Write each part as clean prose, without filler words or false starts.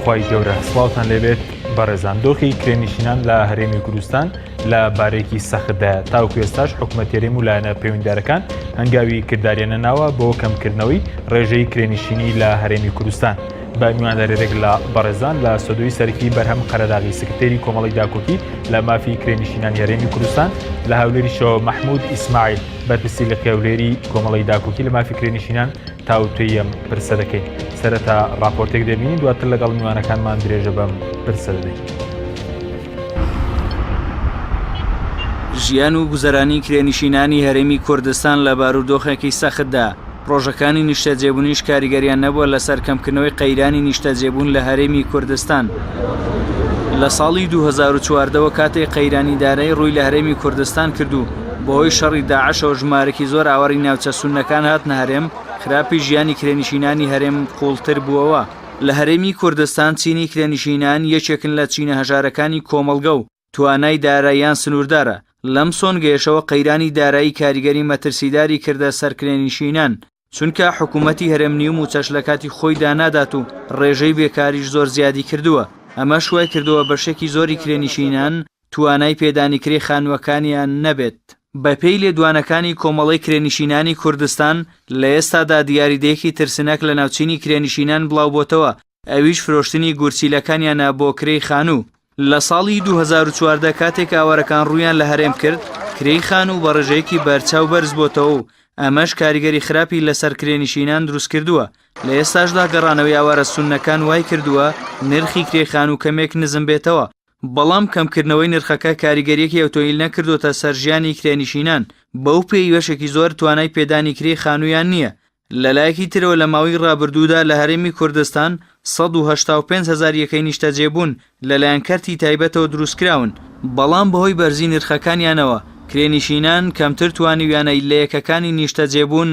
خی گەورە سڵاوتان لێبێت بەڕێزان دۆخی کرێنشینان لە هەرێمی کوردستان لە بارێکی سەختدا تاوکو ئێستاش حکوومەتێریم و لایەنە پەیوەندیدارەکان هەنگاوی کرداریانە ناوە بۆ کەمکردنەوەی ڕێژەی کرێنشینی لە هەرێمی کوردستان. بە میواندارێک لە بەڕێزان لە سەدۆی سەرکی بەرهەم قەرەداغی سکرتێری کۆمەڵی داکۆکی لە مافی کرێنشینانی هەرێمی کوردستان لە هاولێریشەوە مەحموود ئیسماعیل بەرپرسی لە هاولێری کۆمەڵی داکۆکی لە مافی کرێنشینان تاوتوی ئەم پرسە دەکەین. سەرەتا راپۆرتێک دەبینین دواتر لەگەڵ میوانەکانمان درێژە بەم پرسە دەدەین. ژیان و گوزەرانی کرێنشینانی هەرێمی کوردستان لە بارودۆخێکی سەختدا ڕۆژەکانی نیشتەجێبوونیش کاریگەریان نەبووە لەسەر کەمکردنەوەی قەیرانی نیشتەجێبوون لە هەرێمی کوردستان. لە ساڵی 2014ەوە کاتێک قەیرانی دارایی ڕووی لە هەرێمی کوردستان کردو بەهۆی شەڕی داعشەوە ژمارەی زۆر ئاوەری ناوچە سوننەکان هاتنە هەرێم، خراپی ژیانی کرێنشینانی هەرێم قوڵتر بووەوە. لە هەرێمی کوردستان چینی کرێنشینان یەکێکن لە چینە هەژارەکانی کۆمەڵگە و توانای داراییان سنووردارە. لەم سۆنگەیەشەوە قەیرانی دارایی کاریگەری مەترسیداری کردە سەر کرێنشینان، چونکە حکوومەتی هەرێمنی و موچەش لە کاتی خۆی دانادات و ڕێژەی بێکاریش زۆر زیادی کردووە. ئەمە شوای کردووە بەشێکی زۆری کرێنشینان توانای پێدانیکری خانووەکانیان نەبێت. بەپێی لێدوانەکانی کۆمەڵی کرێنشینانی کوردستان لە ئێستادا دیاریدەیەکی ترسنەک لە ناوچینی کرێنشینان بڵاو بۆتەوە، ئەویش فرۆشتنی گورچیلەکانیانە بۆ کرێی خانوو. لە ساڵی 2014 کاتێک ئاوارەکان ڕوویان لە هەرێم کرد، کرێی خانوو بە ڕێژەیەکی بەرچاو بەرز بۆتەوە و ئەمەش کاریگەری خراپی لەسەر کرێنشینان دروست کردووە. لە ئێستاشدا گەڕانەوەی ئاوارە سوننەکان وای کردووە نرخی کرێخان و کەمێک نزم بێتەوە، بەڵام کەمکردنەوەی نرخەکە کاریگەریەکی ئۆتۆیل نەکردوتە سەرژیانی کرێنشینان. بەو پێی وەشێکی زۆر توانای پێدانی کرێ خانوویان نییە. لەلایەکی ترەوە لە ماوەی ڕابردوودا لە هەرێمی کوردستان 185,000 یەکەی نیشتەجێبوون لەلایەن کەرتی تایبەتەوە دروستکراون، بەڵام بەهۆی بەرزی نرخەکانیانەوە کرێنشینان کەمتر توانیویانەی لە یەکەکانی نیشتەجێبوون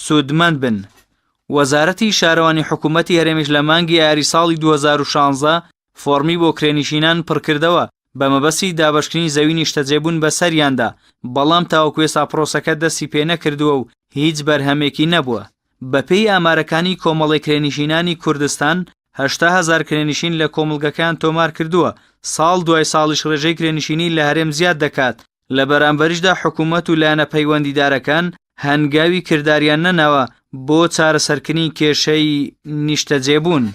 سوودمەند بن. وەزارەتی شارەوانی حکوومەتی هەرێمیش لە مانگی یاری ساڵی 2016 فۆرمی بۆ کرێنشینان پڕکردەوە بە مەبەستی دابەشکردنی زەوی نیشتەجێبوون بەسەریاندا، بەڵام تاوەکو ئێستا پرۆسەکە دەستی پێ نەکردووە و هیچ بەرهەمێکی نەبووە. بەپێی ئامارەکانی کۆمەڵی کرێنشینانی کوردستان 80,000 کرێنشین لە کۆمەڵگەکان تۆمار کردووە. ساڵ دوای ساڵیش ڕێژەی کرێنشینی لە هەرێم زیاد دەکات. لە بەرامبەریشدا حکوومەت و لایەنە پەیوەندیدارەکان هەنگاوی کرداریان نەناوە بۆ چارەسەرکردنی کێشەی نیشتەجێبوون.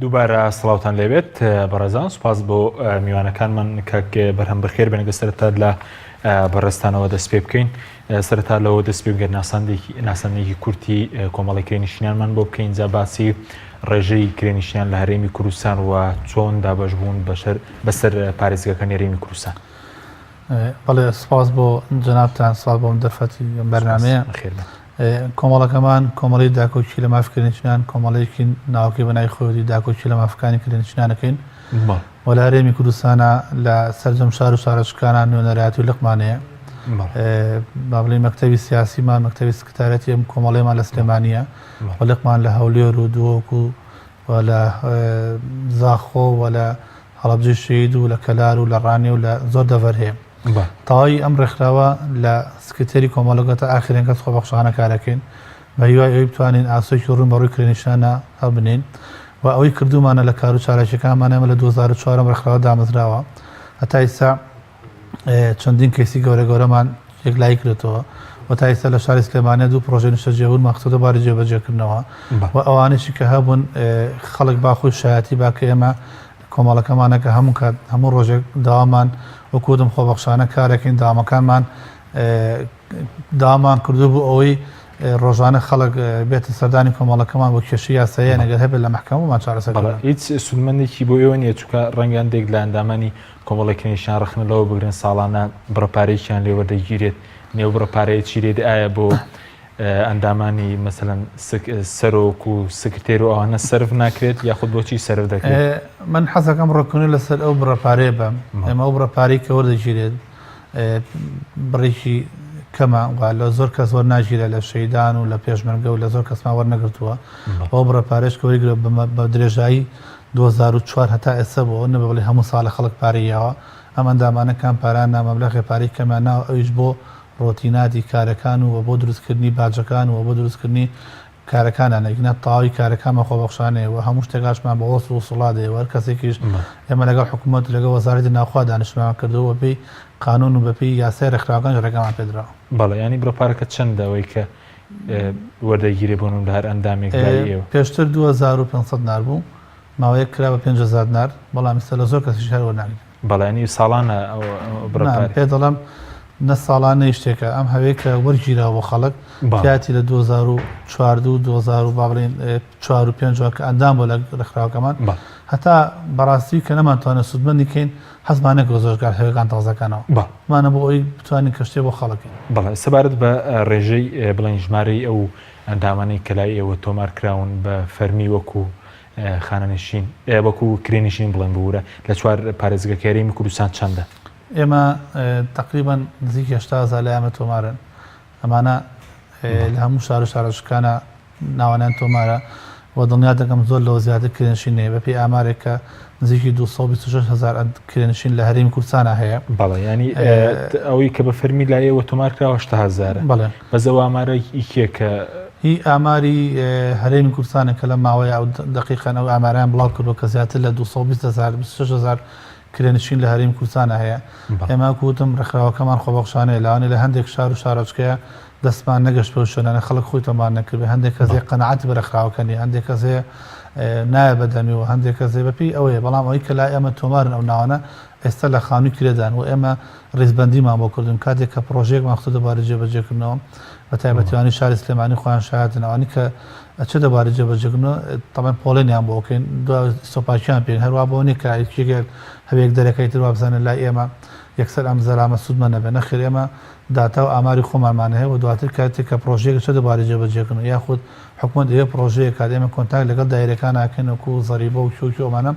دووبارە سڵاوتان لێبێت بەڕێزان، سوپاس بۆ میوانەکانمان کە بەرهەم بەخێر بنەگە سەرەتا لە بەڕێستانەوە دەست پێ بکەین. سەرەتا لەوە دەست پێ بگەن ناساندێکی کورتی کۆمەڵی کرێنشینانمان بۆ بکەین، جا باسی ڕێژەی کرێنشینان لە هەرێمی کوردستان و چۆن دابەش بوون بەسەر پارێزگاکانی هەرێمی کوردستان. بەڵێ سپاس بۆ جەنابتان، سپاس بۆم دەرفەتی بەرنامەیە. کۆمەڵەکەمان کۆمەڵی داکۆکی لە مافی کرێنشینان کۆمەڵەیەکی ناوکەی بەنای خۆی داکۆکی لە مافەکانی کرێنشینانەکەین و لە هەرێمی کوردستانە لە سەرجەم شار و شارەچکانان نوێنەرایەتی و لقمانەیە. با بڵێ مەکتەبی سیاسیمان مەکتەبی سکرتارەتی ئەم کۆمەڵێمان لە سلێمانیە و لقمان لە هەولێر و دووەکو و لە زاخۆ و لە هەڵەبجەی شەید و لە کەلار و لە ڕانێ و لە زۆر دەڤەر هەیە. تاوای ئەم ڕێکخراوە لە سکرتێری کۆمەڵگەتە ئاخرێن کەس خۆبەخشانە کارەکەین بە هیوای ئەوەی بتوانین ئاسۆیکی ڕوون بەڕووی کرێنشانە هەبنین و ئەوەی کردومانە لە کار و چارەکیەکانمان ئێمە لە 2004 ڕێکخراوە دامەزراوە هەتا ئێستا چەندین کەیسی گەورە گەورەمان یەکلای کردێتەوە و تا ئێستا لە شاری سلێمانیە 2 پرۆژەی نیشتەجێبوون مەقسەدە باری جێبەجێکردنەوە و ئەوانەیشی کە هەبوون خەڵک باخۆی شایەتی باکە ئێمە کۆمەڵەکەمانە کە هەموو ڕۆژێک داوامان وەکودم خۆبەخشانە کارێکین دامەکانمان دامان کردو بوو ئەوەی ڕۆژانە خەڵک بێتە سەردانی کۆمەڵەکەمان بۆ کێشەی یاساییە نەگەر هەبێت لە مەحکەمەمان چارەسەر. هیچ سودمەندێکی بۆ ئێوە نییە چونکە ڕەنگەندێک لە ئەندامانی کۆمەڵی کرێنشینان ڕخنەوە بگرن ساڵانە بڕەپارێکیان لێوەردەگیرێت نێو بڕەپارەیە چیرێت ئایا بۆ ئەندامانی مەسەلەن سەرۆک و سکرتێر و ئەوانە سەرف ناکرێت یاخود بۆچی سەرف دەکرێت؟ من حەزەکەم ڕۆکردنی لەسەر ئەو بڕەپارەیە بم. ئێمە ئەو بڕەپارەی کە وەردەگیرێت بڕێکی کەمە لە زۆر کەس وەرناگیرە لە شەیدان و لە پێشمەرگە و لە زۆر کەسما وەرنەگرتووە ئەو بڕە پارێش کەوەی گرە بە درێژایی 2004 هەتا ئێستا بۆ نە بڵێ هەموو ساڵە خەڵک پارەیەوە ئەم ئەندامانە کام پاران نامەبلەغی پارەی کەمیان ناوە ئەویش بۆ ڕۆتیناتی کارەکان و بۆ دروستکردنی باجەکان و بۆ دروستکردنی کارەکانە نەگنە تاوی کارەکانمە خۆبەخشانەوە هەموو شتێکاشمان بە وەست و وڵاتەوە کەسێکیش ئێمە لەگەڵ حکوومەت لەگە وەزارەتی ناوخوا دانیشتمان کردەوە بەپێی قانون و بەپێی یاسای ڕێکخراوەکان ڕێگەمان پێدراوە بەڵێ ینی بڕۆپارەکە چەندە ئەوەی کە وەردەگیری بوون و لە هەر ئەندامێکدایەوە پێشتر 2500 نار بوو ماوەیە کرا بە 500 نار بەڵام ئێستا لە زۆر کەسیش هەر وەرناگرن بەڵێنی ساڵانە پێ دەڵم نە ساڵانە شتێکە ئەم هەوەیە کە وەرگیراوە بۆ خەڵک کاتی لە 2004 و 2005 کە ئەندام بۆ لە ڕێکخراوەکەمان هەتا بەڕاستی کە نەمانتوانە سوودمەندیکەین حەزمانە کە زۆرگار هەوەکان تازەکانەوە مانە بۆ ئەوی بتوانین کەشتێ بۆ خەڵکی بەڵێ سەبارەت بە ڕێژەی بڵێن ژمارەی ئەو ئەندامانەی کەلای ئێوە تۆمار کراون بە فەرمی وەکو خانەنشین وەکو کرێنشین بڵێن بورە لە چوار پارێزگەکەیەمی کوردستان چەندە؟ ئێمە تقریبان نزیک 80,000 لە ئێمە تۆمارن ئەمانە لە هەموو شار و شارەشکانە ناوانیان تۆمارە و دڵنیا دەکەم زۆر لەوە زیاتر کرێنشینەیە بەپێی ئامارێکە نزیکی 226,000 کرێنشین لە هەرێمی کوردستانە هەیە بەڵێ ینی ئەوەی کە بە فەرمی لایەوە تۆمار کراوە 80,000 بەڵێ بەزەوە ئامارە ئیکێکە هی ئاماری هەرێمی کوردستانە کە لە ماوەیە ئەو دقیقەن ئەو ئاماریان بڵاو کردووە کە زیاتر لە 226,000 کرێنشین لە هەرێمی کوردستانە هەیە ئێمە کوتم ڕێکخراوەکەمان خۆبەخشانەیە لەوانێ لە هەندێک شار و شارۆچکەیە دەستمان نەگەشت پێ شوێنانە خەڵک خۆی تۆمار نەکرد هەندێک کەسێ قەنەعەتی بە ڕێکخراوەکەنی هەندێک کەسێ نایە بەدەمیەوە هەندێک کەسێ بەپێی ئەوەیە بەڵام ئەوەی کە لای ئێمە تۆمارن ئەو ناوانە ئێستا لە خانووی کرێدان و ئێمە ڕێزبەندیمان بۆ کردن کاتێک کە پرۆژێکمان خۆ دەبارە جێبەجێکردنەوە بە تایبەتیوانی شاری سلێمانی خۆیان شایەتن ئەوانی کە ئەچە دەبارە جێبەجێکردنەوە تەمەن پۆڵێنیان بۆ بکەین سۆپاچیان پێین هەروە بۆ نیە کە یەکێک هەوێک دەرەکەی تر وابزانە لای ئێمە یەکسەر ئەم زەرامە سوودمە نەبێ نەخێر ئێمە داتا و ئاماری خۆمانمان هەیە و دواتر کاتێک کە پرۆژێک چە دەبارە جێبەجێکردن یاخود حکوومەت ئێوە پرۆژەیە کات ئێمە کۆنتاک لەگەڵ دایرەکان ناکەین وەکو زەریبە و شوکی ئەمانە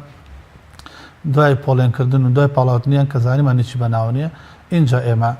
دوای پۆڵێنکردن و دوای پاڵاوتنیان کە زانیمان هیچی بەناو نییە اینجا ئێمە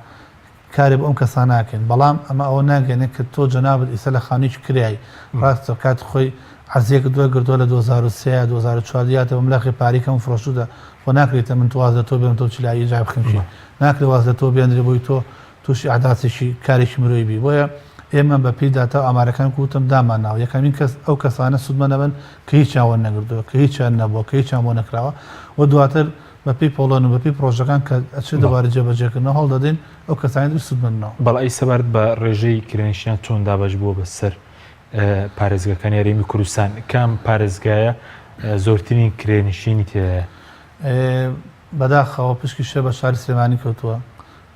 کارێ بۆ ئەم کەسان ناکەین بەڵام ئەمە ئەوە ناگەێنێ کە تۆ جەنابەت ئیسە لە خانوویی کریایی ڕاستە کات خۆی عەرزێک دوای گردووە لە 2003 2004 یاتەوە ملەخی پاریکەم فرۆشتودا خۆ ناکرێتە من تواز لە تۆ بێن تۆ چلایی جای بخمشی ناکرێت واز لە تۆ بێنرێ بۆی تۆ تووشی عاداتێکی کارێکی مرۆیی بی بۆیە ئێمە بە پێی داتا ئامارەکان کوتم دامان ناو یەکەمین کەس ئەو کەسانە سوودمە نەبن کە هیچیان وە نەگردووە کە هیچیان نەبووە کە هیچیان بۆ نەکراوە و دواتر بەپی پۆڵۆن و بەپی پرۆژەکان کە ئەچ دەبارە جێبەجێکردنەوە هەڵ دەدەین ئەو کەسانی سوودمەندنەوە بەڵی سەبارەت بە ڕێژەی کرێنشیان چۆن دابش بووە بەسەر پارێزگەکانی هەرێمی کوردستان کام پارێزگایە زۆرترین کرێنشینی تێدایە بەداخەوە پشکی شێ بە شاری سلێمانی کەوتووە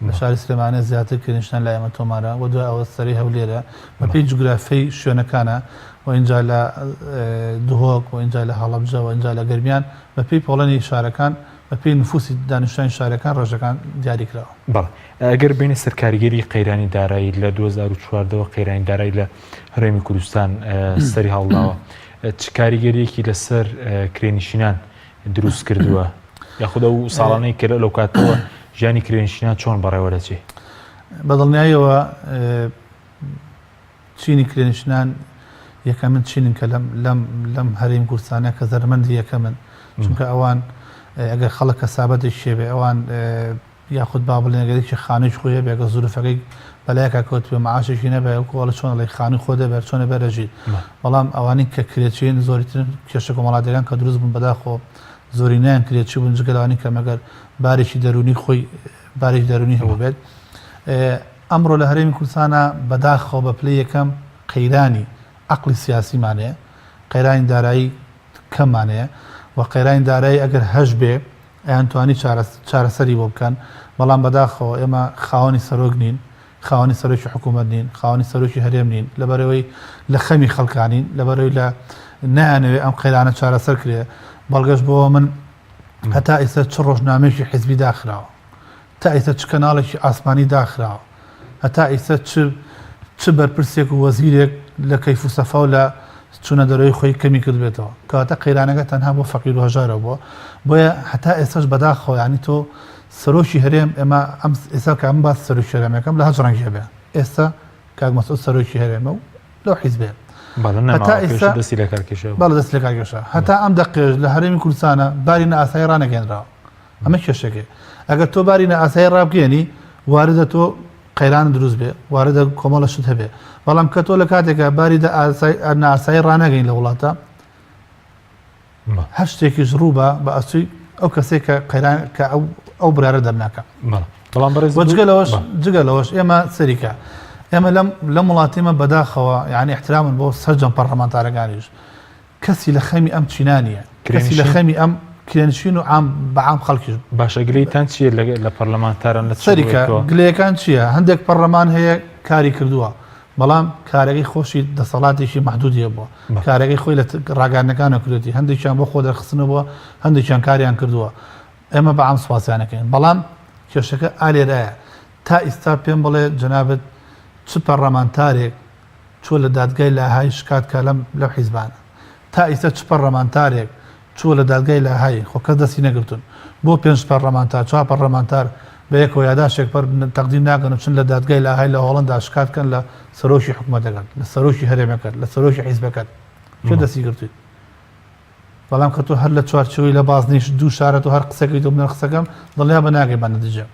لە شاری سلێمانە زیاتر کرێنشتان لە ئێمە تۆمارە و دوای ئەوە سەری هەولێرە بەپێی جوگرافیی شوێنەکانە و اینجا لە دهۆک و اینجا لە هەڵەبجە و اینجا لە گەرمیان بەپێی پۆڵەنی شارەکان بەپێی نفوسی دانیشتوانی شارەکان ڕێژەکان دیاری کراوە بەڵێ ئەگەر بینە سەرکاریگەری قەیرانی دارایی لە 2014 قەیرانی دارایی لە هەرێمی کوردستان سەری هەڵداوە چ کاریگەریەکی لەسەر کرێنشینان دروست کردووە یاخودە و ساڵانەی کە لەو کاتەوە ژیانی کرێنشینان چۆن بەڕێوەدەچێت بەدڵنیایەوە چینی کرێنشینان یەکەمن چینن کە لەم هەرێمی کوردستانە کە زەرمەندی یەکەمن چونکە ئەوان ئەگەر خەڵک کەسابەتی شێبێ ئەوان یاخود با بڵێن ئەگەرێکی خانوویش خۆیە بێگە زورفەکەی بەلایەکە کەوت پێ معاشێکی نەبێ کۆڵە چۆن لەی خانووی خۆ دەبێت چۆنە بەرەژیت بەڵام ئەوانی کە کرێچین زۆریترن کێشە کۆمەڵاتیەکان کە دروست بوون بەداخۆ زۆری نیان کرێکی بوون جگەلانی کە مەگەر بارێکی دەرونی خۆی بارێکی دەرونی هەبوو بێت ئەمڕۆ لە هەرێمی کوردستانە بەداخەوە بە پلەی یەکەم قەیرانی عەقڵی سیاسیمانەیە قەیرانی دارایی کەممانەیە و قەیرانی دارایی ئەگەر هەش بێ ئەیان توانی چارەسەری بۆ بکەن بەڵام بەداخەوە ئێمە خاوەنی سەرۆک نین خاوەنی سەرۆکی حکوومەت نین خاوەنی سەرۆکی هەرێم نین لەبەرەوەی لە خەمی خەڵکانین لەبەرەوەی لە نایانەوێ ئەم قەیرانە چارەسەر کرێ بەڵگەشت بۆ من هەتا ئێستا چ ڕۆژنامەیەکی حیزبی داخراوە تا ئێستا چ کەناڵێکی ئاسمانی داخراوە هەتا ئێستا چ بەرپرسێک و وەزیرێک لە کەیف و سەفا و لە چونە دەرەوەی خۆی کەمی کرد بێتەوە کەواتە قەیرانەکە تەنها بۆ فەقیر و هەژارە بووە بۆیە هەتا ئێستاش بەداخەوە ینی تۆ سەرۆکی هەرێم ئێمە ئێستا کە ئەم باس سەرۆکی هەرێمەکەم لە هەج ڕەنگێ بێ ئێستا کاک مەسعود سەرۆکی هەرێمە و لەو حیزبێ دەستی لە کارکێشە باڵ دەست لە کارکێشە هەتا ئەم دەقێژ لە هەرێمی کوردستانە بارینە ئاسایی ڕانەگەێنراوە ئەمە کێشەکە ئەگەر تۆ بارینە ئاسایی ڕابگەێنی واردە تۆ قەیران دروست بێ واردە کۆمەڵە شت هەبێ بەڵام کە تۆ لە کاتێکە باری ئاسایی ڕانەگەین لە وڵاتە هەر شتێکیش ڕوو بە ئەسوی ئەو کەسێک کە قەیران کە ئەو برارە دەرناکە جگە لەوەش ئێمە سەریکە ئێمە لەم وڵاتیمە بەداخەوە یعنی احترامن بۆ سەرجەم پەرلەمانتارەکانیش کەسی لە خەمی ئەم چینانیە کەسی لە خەمی ئەم کرێنشین و بەعام خەڵکیش باشەگریتان چیە لە پەرلەمانتارن لە سەریکە گلەکان چییە هەندێک پەرلەمان هەیە کاری کردووە بەڵام کارەکەی خۆشی دەسەڵاتێکی محدودیە بووە کارەکەی خۆی لە ڕاگەاندنەکانە کردوێتی هەندێکیان بۆ خۆ دەرخستنەوە هەندێکیان کاریان کردووە ئێمە بەعام سوپاسیانەکەین بەڵام کێشەکە ئالێرایە تا ئیستا پێم بڵێ جەنابەت چ پەرلەمانتارێک چۆ لە دادگای لاهای شکاتکە لەم حیزبانە تا ئیستا چ پەرلەمانتارێک چۆ لە دادگای لاهای خۆ کەس دەستی نەگرتون بۆ 5 پەرلەمانتار 4 پەرلەمانتار بە یەکەوە یاداشێک تەقدیم ناکەن چون لە دادگای لاهای لە هۆڵەندا شکاتکەن لە سەرۆکی حکوومەتەکەت لە سەرۆکی هەرێمەکەت لە سەرۆکی حیزبەکەت چۆ دەستی گرتویت بەڵام کە تۆ هەر لە چوارچەوەی لە بازنیش دوو شارەت و هەر قسەکەی تۆ بنەر قسەکەم دڵیا بە ناگەی بە نەتیجە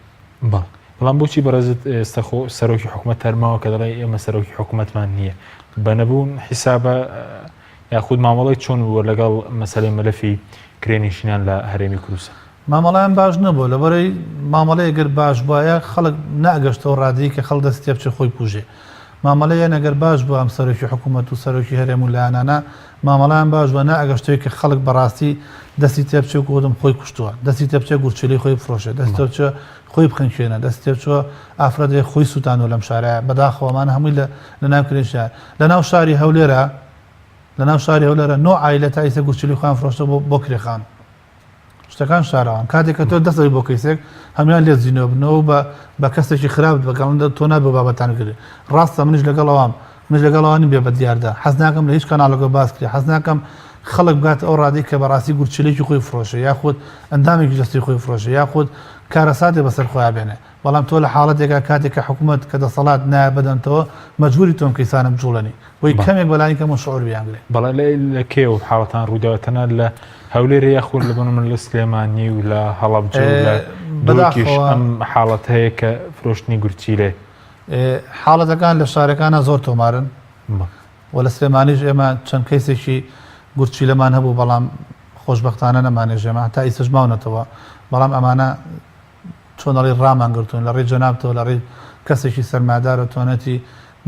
بەڵام بۆچی بەڕێزت ئێستا خۆ سەرۆکی حکوومەت تەرماوە کە دەڵێ ئێمە سەرۆکی حکوومەتمان نییە بە نەبوون حیسابە یاخود مامەڵی چۆن بووە لەگەڵ مەسەلەی مەلەفی کرێنشینان لە هەرێمی کوردستان مامەڵیان باش نەبوو لەبەرەی مامەڵەیە گەر باش بواە خەڵک ناگەشتەوە ڕادەیە کە خەڵ دەست تێ بچێ خۆی پوژێ مامەڵەیە نەگەر باش بوو ئەم سەرۆکی حکوومەت و سەرۆکی هەرێم و لایەنانە مامەڵیان باش بووە ناگەشتەوەی کە خەڵک بەڕاستی دەستی تێ بچێ کۆدم خۆی کوشتووە دەستی تێ بچێ گورچێلی خۆی بفرۆشێ دەستی تێ بچێ خۆی بخەنکێنە دەستی تێ بچوە ئافرەتێک خۆی سووتانەوە لەم شارەیە بەداخەوەمانە هەمووی لە ناو کرێنشیان لە ناو شاری هەولێرە نۆ عایلە تا ئیسە گورچێلی خۆیان فرۆشتە بۆ کرێخان شتەکان شاراوان کاتێک کە تۆ دەستی بۆ کەیسێک هەمیان لێ زیینەوە بنەوە بە کەسێکی خراپ بەگەڵندا تۆ نابێ بابەتان کرد ڕاستە منیش لەگەڵەوانی بێ بە دیاردا حەز ناکەم لە هیچ کەناڵەکە باس کرێ حەز ناکەم خەڵک بگاتە ئەو ڕادی کە بەڕاستی گورچلێکی خۆی فرۆشە یاخود ئەندامێکی دەستی خۆی فرۆشە یاخود کارەساتێ بەسەر خۆیان بێنێ بەڵام تۆ لە حاڵەتێکا کاتێک کە حکوومەت کە دەسەڵات نایە بدەنتەوە مەجبوری تۆم کەیسانم جوڵەنی بۆی کەمێک بەلانی کەم و شعور بیانگرێ بەڵێ لە کێ و حاڵەتان ڕووداوەتەنە لە هەولێر یاخود لە بن من لە سلێمانی و لە هەڵەبجە بەداخەوە ئەم حاڵەت هەیە کە فرۆشتنی گورچیلێ حاڵەتەکان لە شارەکانە زۆر تۆمارن و لە سلێمانیش ئێمە چەند کەیسێکی گورچی لەمان هەبوو بەڵام خۆشببختانە نەمانێژێمە تا ئیسش ماونەتەوە بەڵام ئەمانە چۆنەڵی ڕامان گرتوون لە ڕێ جەنابتەوە لە ڕێ کەسێکی سەرمادارە تۆنەتی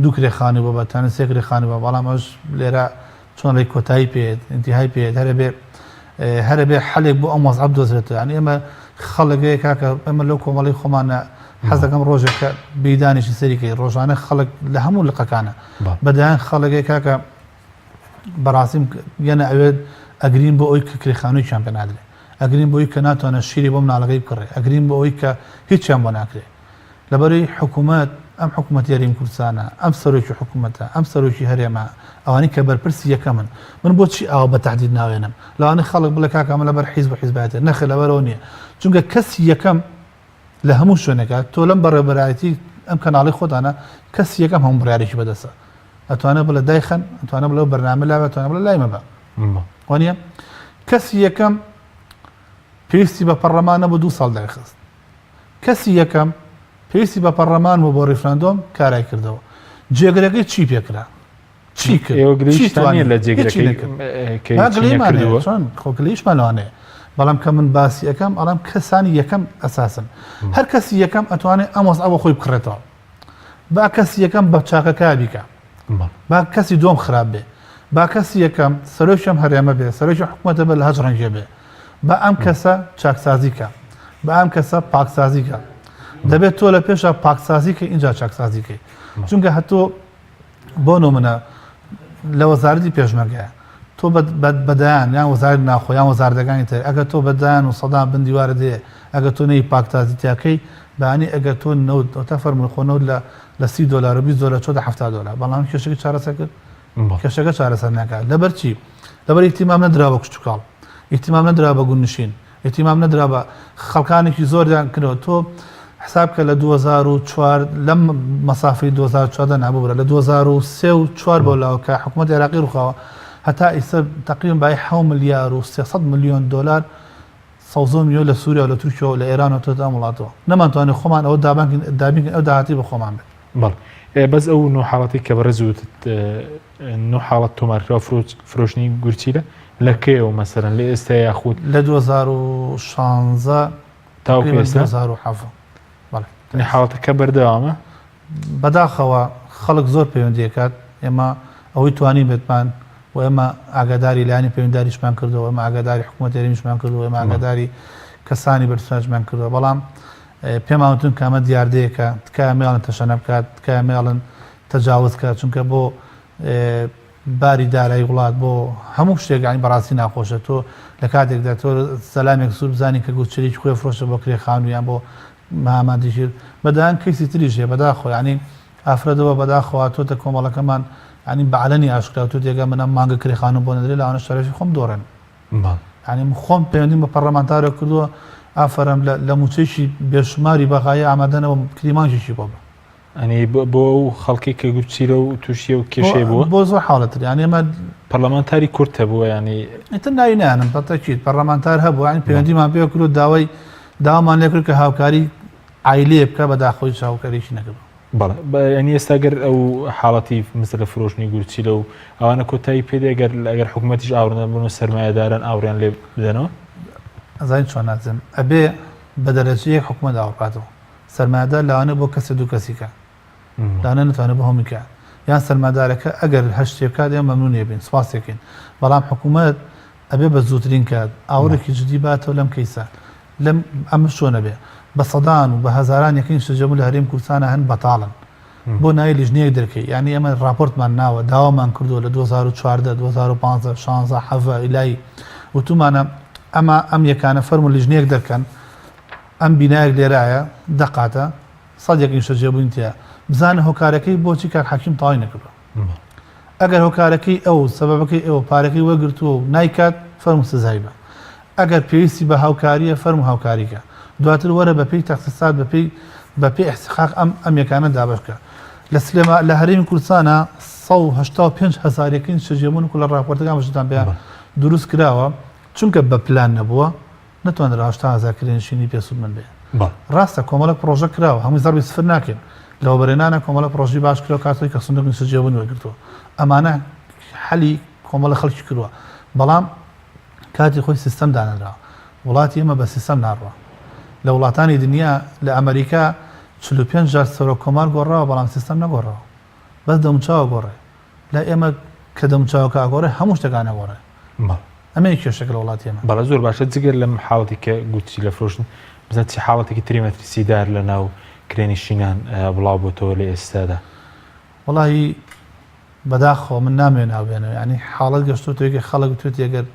دوو کرێخانی بۆ بەتانە سێ کرێخانی بە بەڵام ئەوش لێرە چۆنڵی کۆتایی پێێت ئینتیهای پێێت هەرە بێ حەلێک بۆ ئەم وەزعەب دۆزرێتەوە یعنی ئێمە خەڵگەیە کاکە ئەمە لەو کۆمەڵی خۆمانە حەزەکەم ڕۆژێکە بیدانێکی سەریکەی ڕۆژانە خەڵک لە هەموو لقەکانە بەدایان خەڵگەی کاکە بەڕاستیم یەنە ئەوێت ئەگرین بۆ ئەوی کە کرێخانووییان پێ نادرێت ئەگرین بۆ ئەوی کە ناتوانە شیری بۆ مناڵەکەی بکڕێ ئەگرین بۆ ئەوی کە هیچیان بۆ ناکرێت لەبەرەوەی حکوومەت ئەم حکوومەت یاریمی کوردستانە ئەم سەرۆکی حکوومەتە ئەم سەرۆکی هەرێمە ئەوانی کە بەرپرسی یەکەمن من بۆچی ئاوا بە تهدید ناوێنم لەوانەیە خەڵک بڵێ کاکەمە لەبەر حیزب و حیزبایەتە نەخێ لەبەرەوە نییە چونکە کەسی یەکەم لە هەموو شوێنێکە تۆ لەم بەڕێبەرایەتی ئەم کەناڵی خۆتانە کەسی یەکەم هەموو بڕیارێکی بەدەستە ئەتوانێت بڵێ دایخەن ئەتوانێت بڵێ بەرنامە لاوە ئەتوانێت بڵێ لای مەبە وانە کەسی یەکەم پێویستی بە پەرلەمانە بۆ 2 ساڵ دەرخست کەسی یەکەم پێویستی بە پەرلەمان بۆ ڕیفراندۆم کارای کردەوە جێگرەکەی چی پێکرا چی خۆگلیشمانوانێ بەڵام کە من باسی یەکەم ئەڵام کەسانی یەکەم ئەساسن هەر کەسی یەکەم ئەتوانێت ئەمەز ئەوە خۆی بکڕێتەوە با کەسی یەکەم بە چاکەکە بیکە با کەسی دۆم خراپ بێ با کەسی یەکەم سەرۆکیەم هەرێمە بێ سەرۆکی حکوومەتە بە لە هەج ڕەنگێ بێ بە ئەم کەسە چاکسازیکە بە ئەم کەسە پاکسازیکە دەبێت تۆ لە پێشە پاکسازیکە اینجا چاکسازیکەی چونکە هەتۆ بۆ نمونە لە وەزارەتی پێشمەرگەیە تۆ بەدایان یان وەزارت ناخۆیان وەزاردەکانی تر ئەگە تۆ بەدایان و سەدان بندیوارە دێ ئەگە تۆ نەی پاکتازیتیاکەی بەانی ئەگە تۆ تا فەرمون خۆنەوت لە $30 $20 چۆتە $70 بەڵام کێشەکە چارەسەر کرد کێشەکە چارەسەر ناکات لەبەر چی لەبەر ئیتیمام نەدرا بە کشتتوکاڵ ئیتیمام نەدرا بە گونشین احتیمام نەدرا بە خەڵکانێکی زۆریان کردەوە تۆ حساب کە لە 2004 لەم مەسافەی 2014 نابوورە لە 2003 بۆ لاوکە حکوومەت عێراقی ڕووخاوە هەتا ئێستا تقریبا بای 7 ملیار و 300 میلیۆن دلار سەوزۆ میلیۆن لە سووریا و لە تورکیا و لە ئێران و تۆ ئەم وڵاتەوە نەمانتوانێت خۆمان ئەوە دابین ئەو داهاتی بە خۆمان بێت بەڵ بەس ئەو نۆ حاڵەتی کە بەڕێزوت نۆ حاڵەت تۆمارکرا فرۆشتنی گورچیلە لە کێەوە مەسەرەن لە ئێستا یاخود لە 2016 تاوکو ئێستا 2007 حاڵەتەکە بەردەوامە بەداخەوە خەڵک زۆر پەیوەندیەکات ئێمە ئەوەی توانی بێتمان و ئێمە ئاگاداری لایانی پەیوەندداریشمان کردەوە ئەمە ئاگاداری حکوومەت هێرمیشمان کردەوە ئێمە ئاگاداری کەسانی بەرساژمان کردەوە بەڵام پێماوتون کامە دیاردەیەکە تکایە مێڵن تەشەنە بکات تکایە مێڵن تەجاوز کات چونکە بۆ باری دارایی وڵات بۆ هەموو شتێکانی بەڕاستی ناخۆشە تۆ لە کاتێکدا تۆ سەلامێک سوور بزانی کە گوچریی خوێ فرۆشە بۆ کرێخانویان بۆ مامادیژیر بەدایان کەیسی تریژێ بەداخۆ ینی ئافرەتەوە بەداخەوە تۆتە کۆمەڵەکەمان ینی بەعلەنی ئاشکرا تو دێگە منە مانگە کرێخانە بۆ نەدرێت لەوانە شەرەفی خۆم دۆڕێن ینی خۆم پەیوەندیم بە پەرلەمانتارە کردووە ئافرەم لە موچەیشی بێشماری بەغایە ئامادەنەوە کریمانشیشی بۆ بە ئەنی بۆ ئەو خەڵکی کە گوچیرە و تووشیە و کێشەی بووە بۆ زۆر حاڵەتر ینی ئەمە پەرلەمانتاری کورت هەبووە ینی ئیتر ناوی نانم بەتەکیت پەرلەمانتار هەبوو ینی پەیوەندیمان پێ کرد داوامان لێ کرد کە هاوکاری عیلێ بکە بە داخۆی هاوکاریشی نەکرد بەڵێ ینی ئێستاگەر ئەو حاڵەتی مثل لە فرۆشتنی گورچیلە و ئەوانە کۆتایی پێدەگەر ئەگەر حکوومەتیش ئاورنە بوون و سەرمایه‌داران ئاوریان لێ بدەنەوە ئەزانین چۆن ناچن ئەبێ بە دەرەجەیەک حکوومەت ئاوڕاتەوە سەرمایه‌دار لەوانە بۆ کەسە دوو کەسیکە لەوانە نتوانێت بە هەموویکە یان سەرمایه‌دارەکە ئەگەر هەشتێک بکات ئێمە مەمنونێ بین سوپاسێکین بەڵام حکوومەت ئەبێ بە زووترین کات ئاورێکی جدی باتەوە لەم کەیسە لەم ئەمە چۆنە بێ بە سەدان و بە هەزاران یەکەین شەجەبوو لە هەرێمی کوردستانە هەن بەتاڵن بۆ ناوی لیژنەیەک دەرکەی یعنی ئێمە راپۆرتمان ناوە داوامان کردووە لە 2014 2015 16 حەڤە ئیلای وتومانە ئەم یەکانە فەرمو لیژنەیەک دەکەن ئەم بینایەک لێرایە دەقاتە سەد یەکەین شەجەبووین تیا بزانە هۆکارەکەی بۆچی کاک حەکیم تەواوی نەکردووە ئەگەر هۆکارەکەی ئەو سەبەبەکەی ئەوە پارەکەی وەگرتووە و نایکات فەرمو سزای بە ئەگەر پێویستی بە هاوکاریە فەرمو هاوکاریکە دواتر وەرە بەپێی تەخسیسات بەپێی احتیقاق ئەم یەکانە دابشکە لە هەرێمی کوردستانە 185,000 شەجێبوون و لە راپۆرتەکان بەشتان پێیان دروست کراوە چونکە بە پلان نەبووە نتوانرا 80,000 کرێنشینی پێسوود من بێ ڕاستە کۆمەڵک پرۆژە کراوە هەمووی زەربی سفر ناکەن لەوە بەرێنانە کۆمەڵە پرۆژی باش کرەوە کاتێک کە سندوقی شەجێبوون وەرگرتووە ئەمانە حەلی کۆمەڵە خەڵکی کردووە بەڵام کاتی خۆی سیستەم دانراوە وڵاتی ئێمە بە سیستەم ناڕوە لە وڵاتانی دنیا لە ئەمریکا 45 جار سەرۆک کۆمار گۆڕاوە بەڵام سیستەم نەگۆڕاوە بەس دەموچاوە گۆڕێ لە ئێمە کە دەموچاوەکە ئاگۆڕێ هەموو شتەکان نەگۆڕێ ئەمە کێشەکە لە وڵاتی ئێمە بەڵە زۆر باشە جگەر لەم حاڵەتی کە گوتی لە فرۆشتن بزانێت چی حاڵەتێکی تریمەتریسیدار لە ناو کرێنشینان بڵاو بۆتەوە لە ئێستادا وەڵاهی بەداخەوە من نامێن ناوێنەوە ینی حاڵەت گەشتوتێکی خەڵک توێت ئەگەر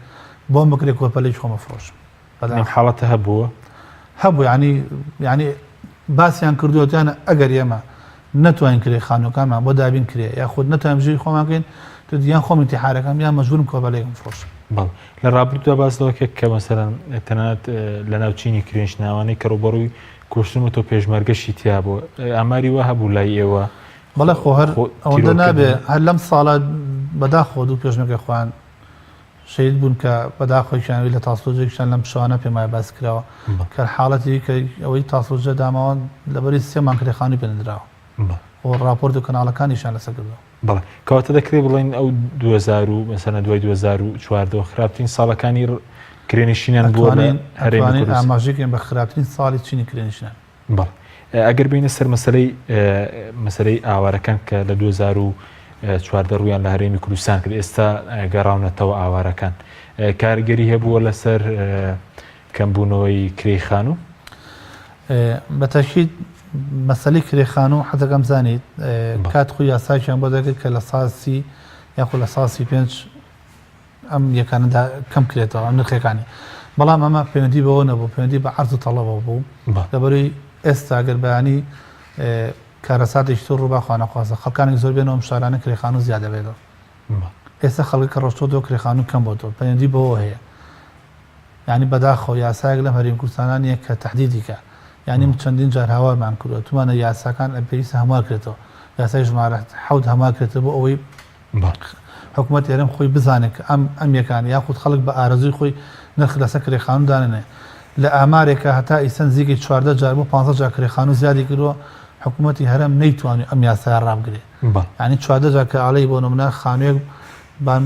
بۆ بکرێت کۆپەلەی خۆمە فرۆشم حاڵەتە هەبووە هەبوو ینی باسییان کردووەتیانە ئەگەر ئێمە نتوانین کرێ خانوەکانمان بۆ دابین کرێ یا خود نتوانین ژێری خۆماکەین تو دییان خۆم ئیتیحارەکەم یان مەجبورم کۆپەلەیەکم فرۆشم بەڵ لە ڕابردوودا باسەوەکە کە مەسەرەن تەنانەت لە ناوچینی کرێنشناوانەی کە ڕوبەڕووی کوشتن تۆ پێشمەرگەشی تیا بۆ ئاماری وە هەبوو لای ئێوە بەڵێ خۆ هەر ئەوەندە نابێ هەر لەم ساڵە بەداخۆ دوو پێشمەرگە خۆیان شەید بوون کە بەداخۆیشانوی لە تاسۆجێکشان لەم شوانە پێمای باس کراوە کە حاڵەتی کە ئەوەی تاسۆجە داماوە لەبەری سێمان کرێخانی پێنراوە و راپۆرت و کەناڵەکانیشان لەسەر کردەوە بەڵێ کەواتە دەکرێت بڵێن ئەو 2000 مەسەرەن دوای 2014 خراپترین ساڵەکانی کرێنشینان بووە هەرێمی ئاماژێکیان بە خراپترین ساڵی چینی کرێنشینان بەڵ ئەگەر بینە سەر مەسەلەی ئاوارەکان کە لە 2014 ڕویان لە هەرێمی کوردستان کرد ئێستا گەڕاونەتەوە ئاوارەکان کارگەری هەبووە لەسەر کەمبوونەوەی کرێخان و بەتەکید مەسەلەی کرێخان و حەزەکەم زانیت کات خۆی یاساکیان بۆ دەکرێت کە لە ساسی یاخود لە ساسی 5 ئەم یەکانەدا کەم کرێتەوە ئەم نرخەکانی بەڵام ئەمە پەیوەندی بەوە نەبوو پەیوەندی بە عەرز و تەڵەبەوە بوو لەبەرەوەی ئێستا گەر بەیانی کارەساتێکی تۆ ڕووبا خوانەخوازە خەڵکانێک زۆر بێنەوە شارانە کرێخان و زیادە بێتەوە ئێستا خەڵکی کە ڕۆشتۆ کرێخان و کەم بۆتەوە پەیوەندی بەوە هەیە یعنی بەداخەوە یاسایەک لەم هەرێمی کوردستانە نیە کە تهدیدیکە یعنی چەندین جار هاوارمان کردووە توانە یاساکان پێویستە هەموار کرێتەوە یاسای ژمارە 7 هەموار کرێتەوە بۆ ئەوەی حکوومەت ئێرەم خۆی بزانێت کە ئەم یەکان یاخود خەڵک بە ئارەزوی خۆی نرخ لەسەر کرێخانوو دانێنێ لە ئامارێکە هەتا ئیسەن زیگەی 14 جار بۆ 15 جار کرێخانوو زیادی کردووە حکوومەتی هەرێم نەیتوانێت ئەم یاسای ڕابگرێت ینی 14 جار کە ئاڵەی بۆ نمونە خانوێک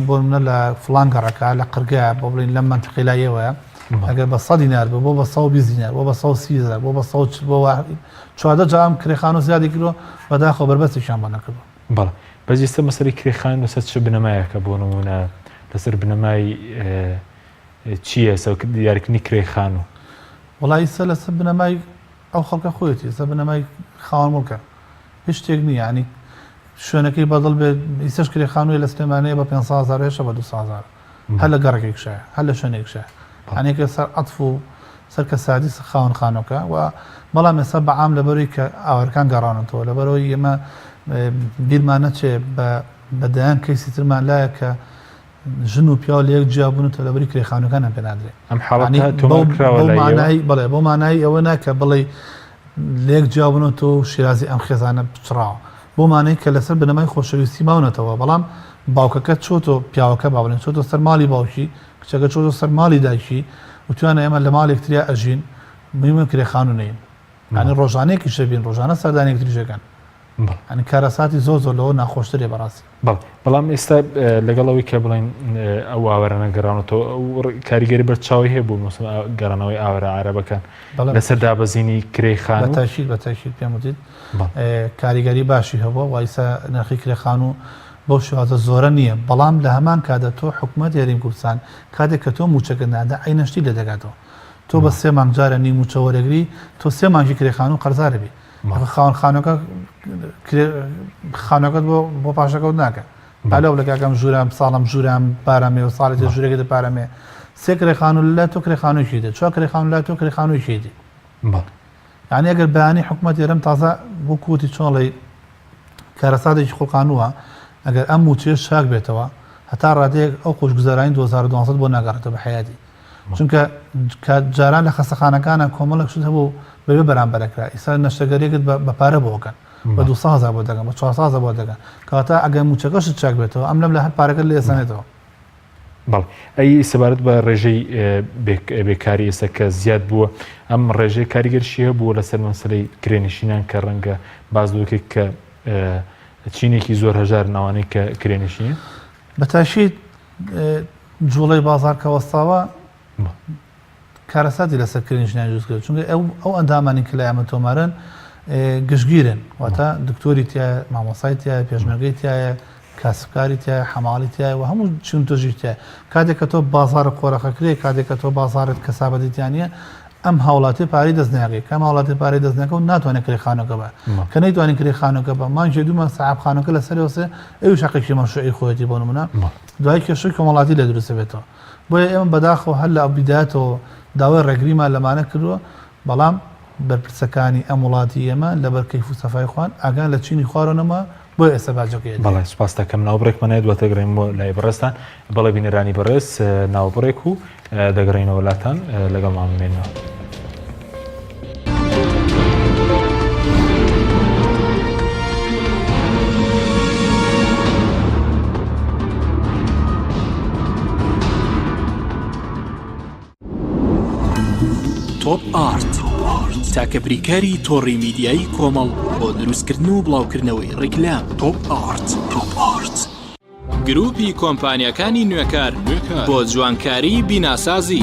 بۆ منە لە فلان گەڕەکە لە قرگایە بۆ بڵین لەم منتیقی لایەوەیە ئەگەر بە 100 دینار بۆ بە 120 دینار بۆ بە 130 بۆ بە 14 جار ئەم کرێخانوو زیادی کردووە بەداخەوە بەربەستیشان بۆ نەکردووە. بەڵێ بەجێستە مەسەری کرێخان لەسەر چه بنەمایەکە بۆ نمونە لەسەر بنەمای چییە دیارکردنی کرێخان و وڵی سە لەسەر بنەمای ئەو خەڵکە خۆیەتی سە بنەمای خاوەنمڵکە هیچ شتێک نییە ینی شوێنەکەی بەدڵ بێت ئیسەش کرێخانووی لە سلێمانەیە بە 500,000 بە 200,000 هەر لە گەڕێکێکشە هەر لە شوێنێکشە هەنێکە سەر عەتف و سەر کە سادی خاوەن خانۆکە و بەڵام ئێستا بەعام لەبەرەوەی کە ئاوەرەکان گەڕانەوە لەبەرەوەی ئێمە بیرمان نەچێ بەدایان کەیسی ترمان لایە کە ژن و پیا لە یەک جیابوونەوە لەبەری کرێخانەکان پێ نادرێت ئەم حاڵەتە تۆمارکراوە بڵێ بۆ مانایی ئەوە ناکە بڵێ لە یەک جیابوونەوە و شیرازی ئەم خێزانە بچراوە بۆ مانەی کە لەسەر بنەمای خۆشەویستی ماونەتەوە بەڵام باوکەکە چۆتۆ پیاوەکە باڵێن چۆتۆ سەر ماڵی باوکی کچەکە چۆتۆ سەر ماڵی دایکی وتوانە ئێمە لە ماڵێکتریا ئەژین مهمە کرێخانوو نین ینی ڕۆژانەیەکی شەبین ڕۆژانە سەردانێک تریژەکەن ئەنی کارەساتی زۆر لەوە ناخۆشترێ بەڕاستی بەڵام ئێستا لەگەڵەوەی کە بڵێن ئەو ئاوەرانە گەڕانەوە کاریگەری بەرچاوی هەیە بوو گەڕانەوەی ئاوەرە عارەبەکان لەسەر دابەزینی کرێخان بەتاشید پێم وتیت کاریگەری باشی هەبووە وایسا نرخی کرێخانوو بۆ شوازە زۆرە نییە بەڵام لە هەمان کاتە تۆ حکوومەت یاریمی کوردستان کاتێک کە تۆ موچەکە نادا عینەشتی لە دەگاتەوە تۆ بە 3 مانگ جارە نی موچە وەرەگری تۆ 3 مانگی کرێخانوو قەرزارە بی خاوەن خانەکەت بۆ پاشەکەوت ناکە پالەو لە کاکەم ژوورم ساڵم ژوورم پارەمێ و ساڵێتی ژوورێکت پارەمێ 3 کرێخانوو لە تۆ کرێخانوویشی دێت 4 کرێخانوو لە تۆ کرێخانوویشی دی یعنی ئەگەر بەیانی حکوومەت ئێرەم تازە بۆ کوتی چۆڵی کارەساتێکی خۆڵقانووە ئەگەر ئەم موچێ شاک بێتەوە هەتا ڕادەیەک ئەو خۆشگوزارانی 2012 بۆ ناگەڕێتەوە بە حیاتی چونکە جاران لە خەستەخانەکانە کۆمەڵک شت هەبوو بەبێ بەرامبەرەکرا ئیسا نەشتەگەریەکت بە پارە بۆکەن بە 200,000 بۆ دەگەن بە 400,000 بۆ دەگەن کەواتە ئەگەر موچەکەشت چاک بێتەوە ئەم لەم لە هەر پارەکەت لێ ئێسانێتەوە. بەڵ ئەی سەبارەت بە ڕێژەی بێکاری ئێستا کە زیاد بووە ئەم ڕێژەی کاریگەرشی هەبووە لەسەر مەسەلەی کرێنشینان کە ڕەنگە باز دووکێک کە چینێکی زۆر هەژار ناوانەی کە کرێنشینە بەتاشید جوڵەی بازار کە وەستاوە کارەساتی لەسەر کرێنشینان دروست کرد چونکە ئەو ئەندامانی کە لە ئێمە تۆمارن گشتگیرن واتە دکتۆری تایە مامۆسای تایە پێشمەرگەی تایە کاسبکاری تایە حەماڵی تایە و هەموو چون تۆژی تایە کاتێک کە تۆ بازارە قۆرەخەکرێ کاتێک کە تۆ بازارت کەسابەتیانە ئەم هاوڵاتی پارەی دەستنیاغی کەم هاوڵاتی پارەی دەستنەکە و ناتوانێت کرێخانەکە بە کە نەیتوانین کرێخانەکە بە مانگی دوومە سەعابخانەکە لەسەرەوەسێ ئەو شەقێکی مەشروعی خۆیەتی بۆ نمونە دوای کێشەی کۆمەڵاتی لە دروستە بێتەوە بۆیە ئێمە بەداخەوە هەر لە ئەبیدایەتەوە داوای ڕێگریمان لەمانە کردووە بەڵام بەرپرسەکانی ئەم وڵاتی ئێمە لەبەر کەیف و سەفای خوان ئاگان لە چینی خوارەوەنەما بۆ ئێستا باجەکەیە. بەڵێ سوپاس دەکەم ناوبڕێکمانەیە دواتە گەڕێم بۆ لای بەڕێستان بەڵێ بینەرانی بەڕێز ناوبڕێک و دەگەڕێنەوە وڵاتان لەگەڵ مامێنەوە. تۆپ ئارت تاکە بریکاری تۆڕی میدیایی کۆمەڵ بۆ دروستکردن و بڵاوکردنەوەی ڕیکلام. تۆپ ئارت گروپی کۆمپانیەکانی نوێکار بۆ جوانکاری بیناسازی.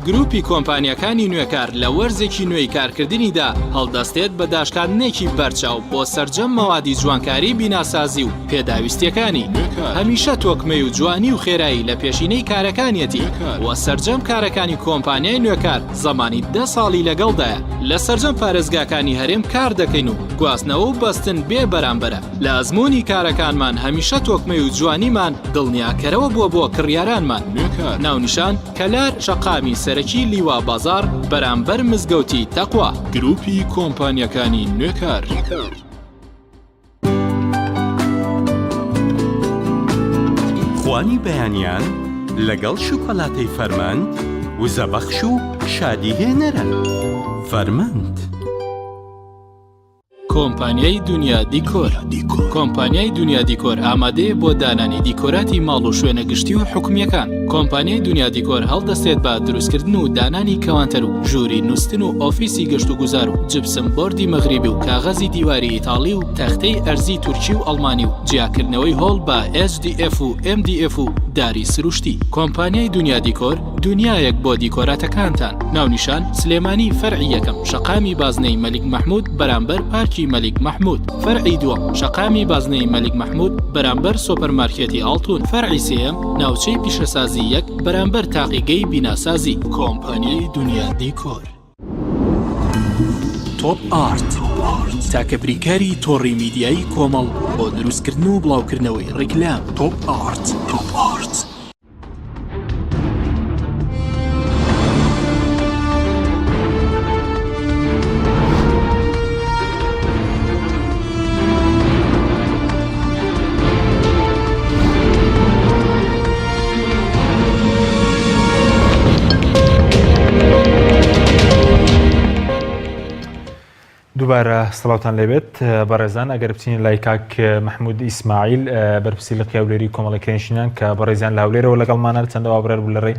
گروپی کۆمپانیەکانی نوێکار لە وەرزێکی نوێی کارکردنیدا هەڵدەستێت بە داشکاندنێکی بەرچاو بۆ سەرجەم مەوادی جوانکاری بیناسازی و پێداویستیەکانی. هەمیشە تۆکمەی و جوانی و خێرایی لە پێشینەی کارەکانیەتی وە سەرجەم کارەکانی کۆمپانیای نوێکار زەمانی 10 ساڵی لەگەڵدایە. لە سەرجەم پارێزگاکانی هەرێم کار دەکەین و گواستنەوە و بەستن بێ بەرامبەرە. لە ئەزمموی کارەکانمان هەمیشە تۆکمەی و جوانیمان دڵنیاکەرەوە بووە بۆ کڕیارانمان. ناونیشان کەلار شەقامی سەرەکی لیوا بازار بەرامبەر مزگەوتی تەقوا. گروپی کۆمپانیەکانی نوێکار. خوانی بەیانیان لەگەڵ شوکۆلاتەی فەرماند وزەبەخش و شادی هێنەرە فەرمەند. کۆمپانیای دنیا دیکۆر. کۆمپانیای دنیا دیکۆر ئامادەیە بۆ دانانی دیکۆراتی ماڵ و شوێنە گشتی و حکومیەکان. کۆمپانیای دنیا دیکۆر هەڵدەستێت بە دروستکردن و دانانی کەوانتەر و ژووری نووسن و ئۆفیسی گەشت و گوزار و جبسم بۆردی مەغریبی و کاغەزی دیواری ئیتاڵی و تەختەی ئەرزی تورکی و ئەڵمانی و جیاکردنەوەی هۆڵ بە HDF و MDF و داری سروشتی. کۆمپانیای دنیا دیکۆر دنیایەک بۆ دیکۆراتەکانتان. ناونیشان سلێمانی فەرعی یەکەم شەقامی بازنەی مەلیک مەحموود بەرامبەر پارکی مەلیک مەحموود. فەرعی دووەم شەقامی بازنەی مەلیک مەحموود بەرامبەر سۆپەرمارکێتی ئاڵتون. فەرعی سێیەم ناوچەی پیشەسازی یەک بەرامبەر تاقیگەی بیناسازی. کۆمپانیای دنیا دیکۆر. تۆپ ئارت تاکە بریکاری تۆڕی میدیایی کۆمەڵ بۆ دروستکردن و بڵاوکردنەوەی ڕیکلام. تۆپ ئارت. دووبارە سڵاوتان لێبێت بەڕێزان ئەگەر بچین لای کاک مەحموود ئیسماعیل بەرپرسی هەولێری کۆمەڵی کرێنشینان کە بەڕێزیان لە هەولێرەوە لەگەڵمانە چەندە وابرەر بوو لەڕێی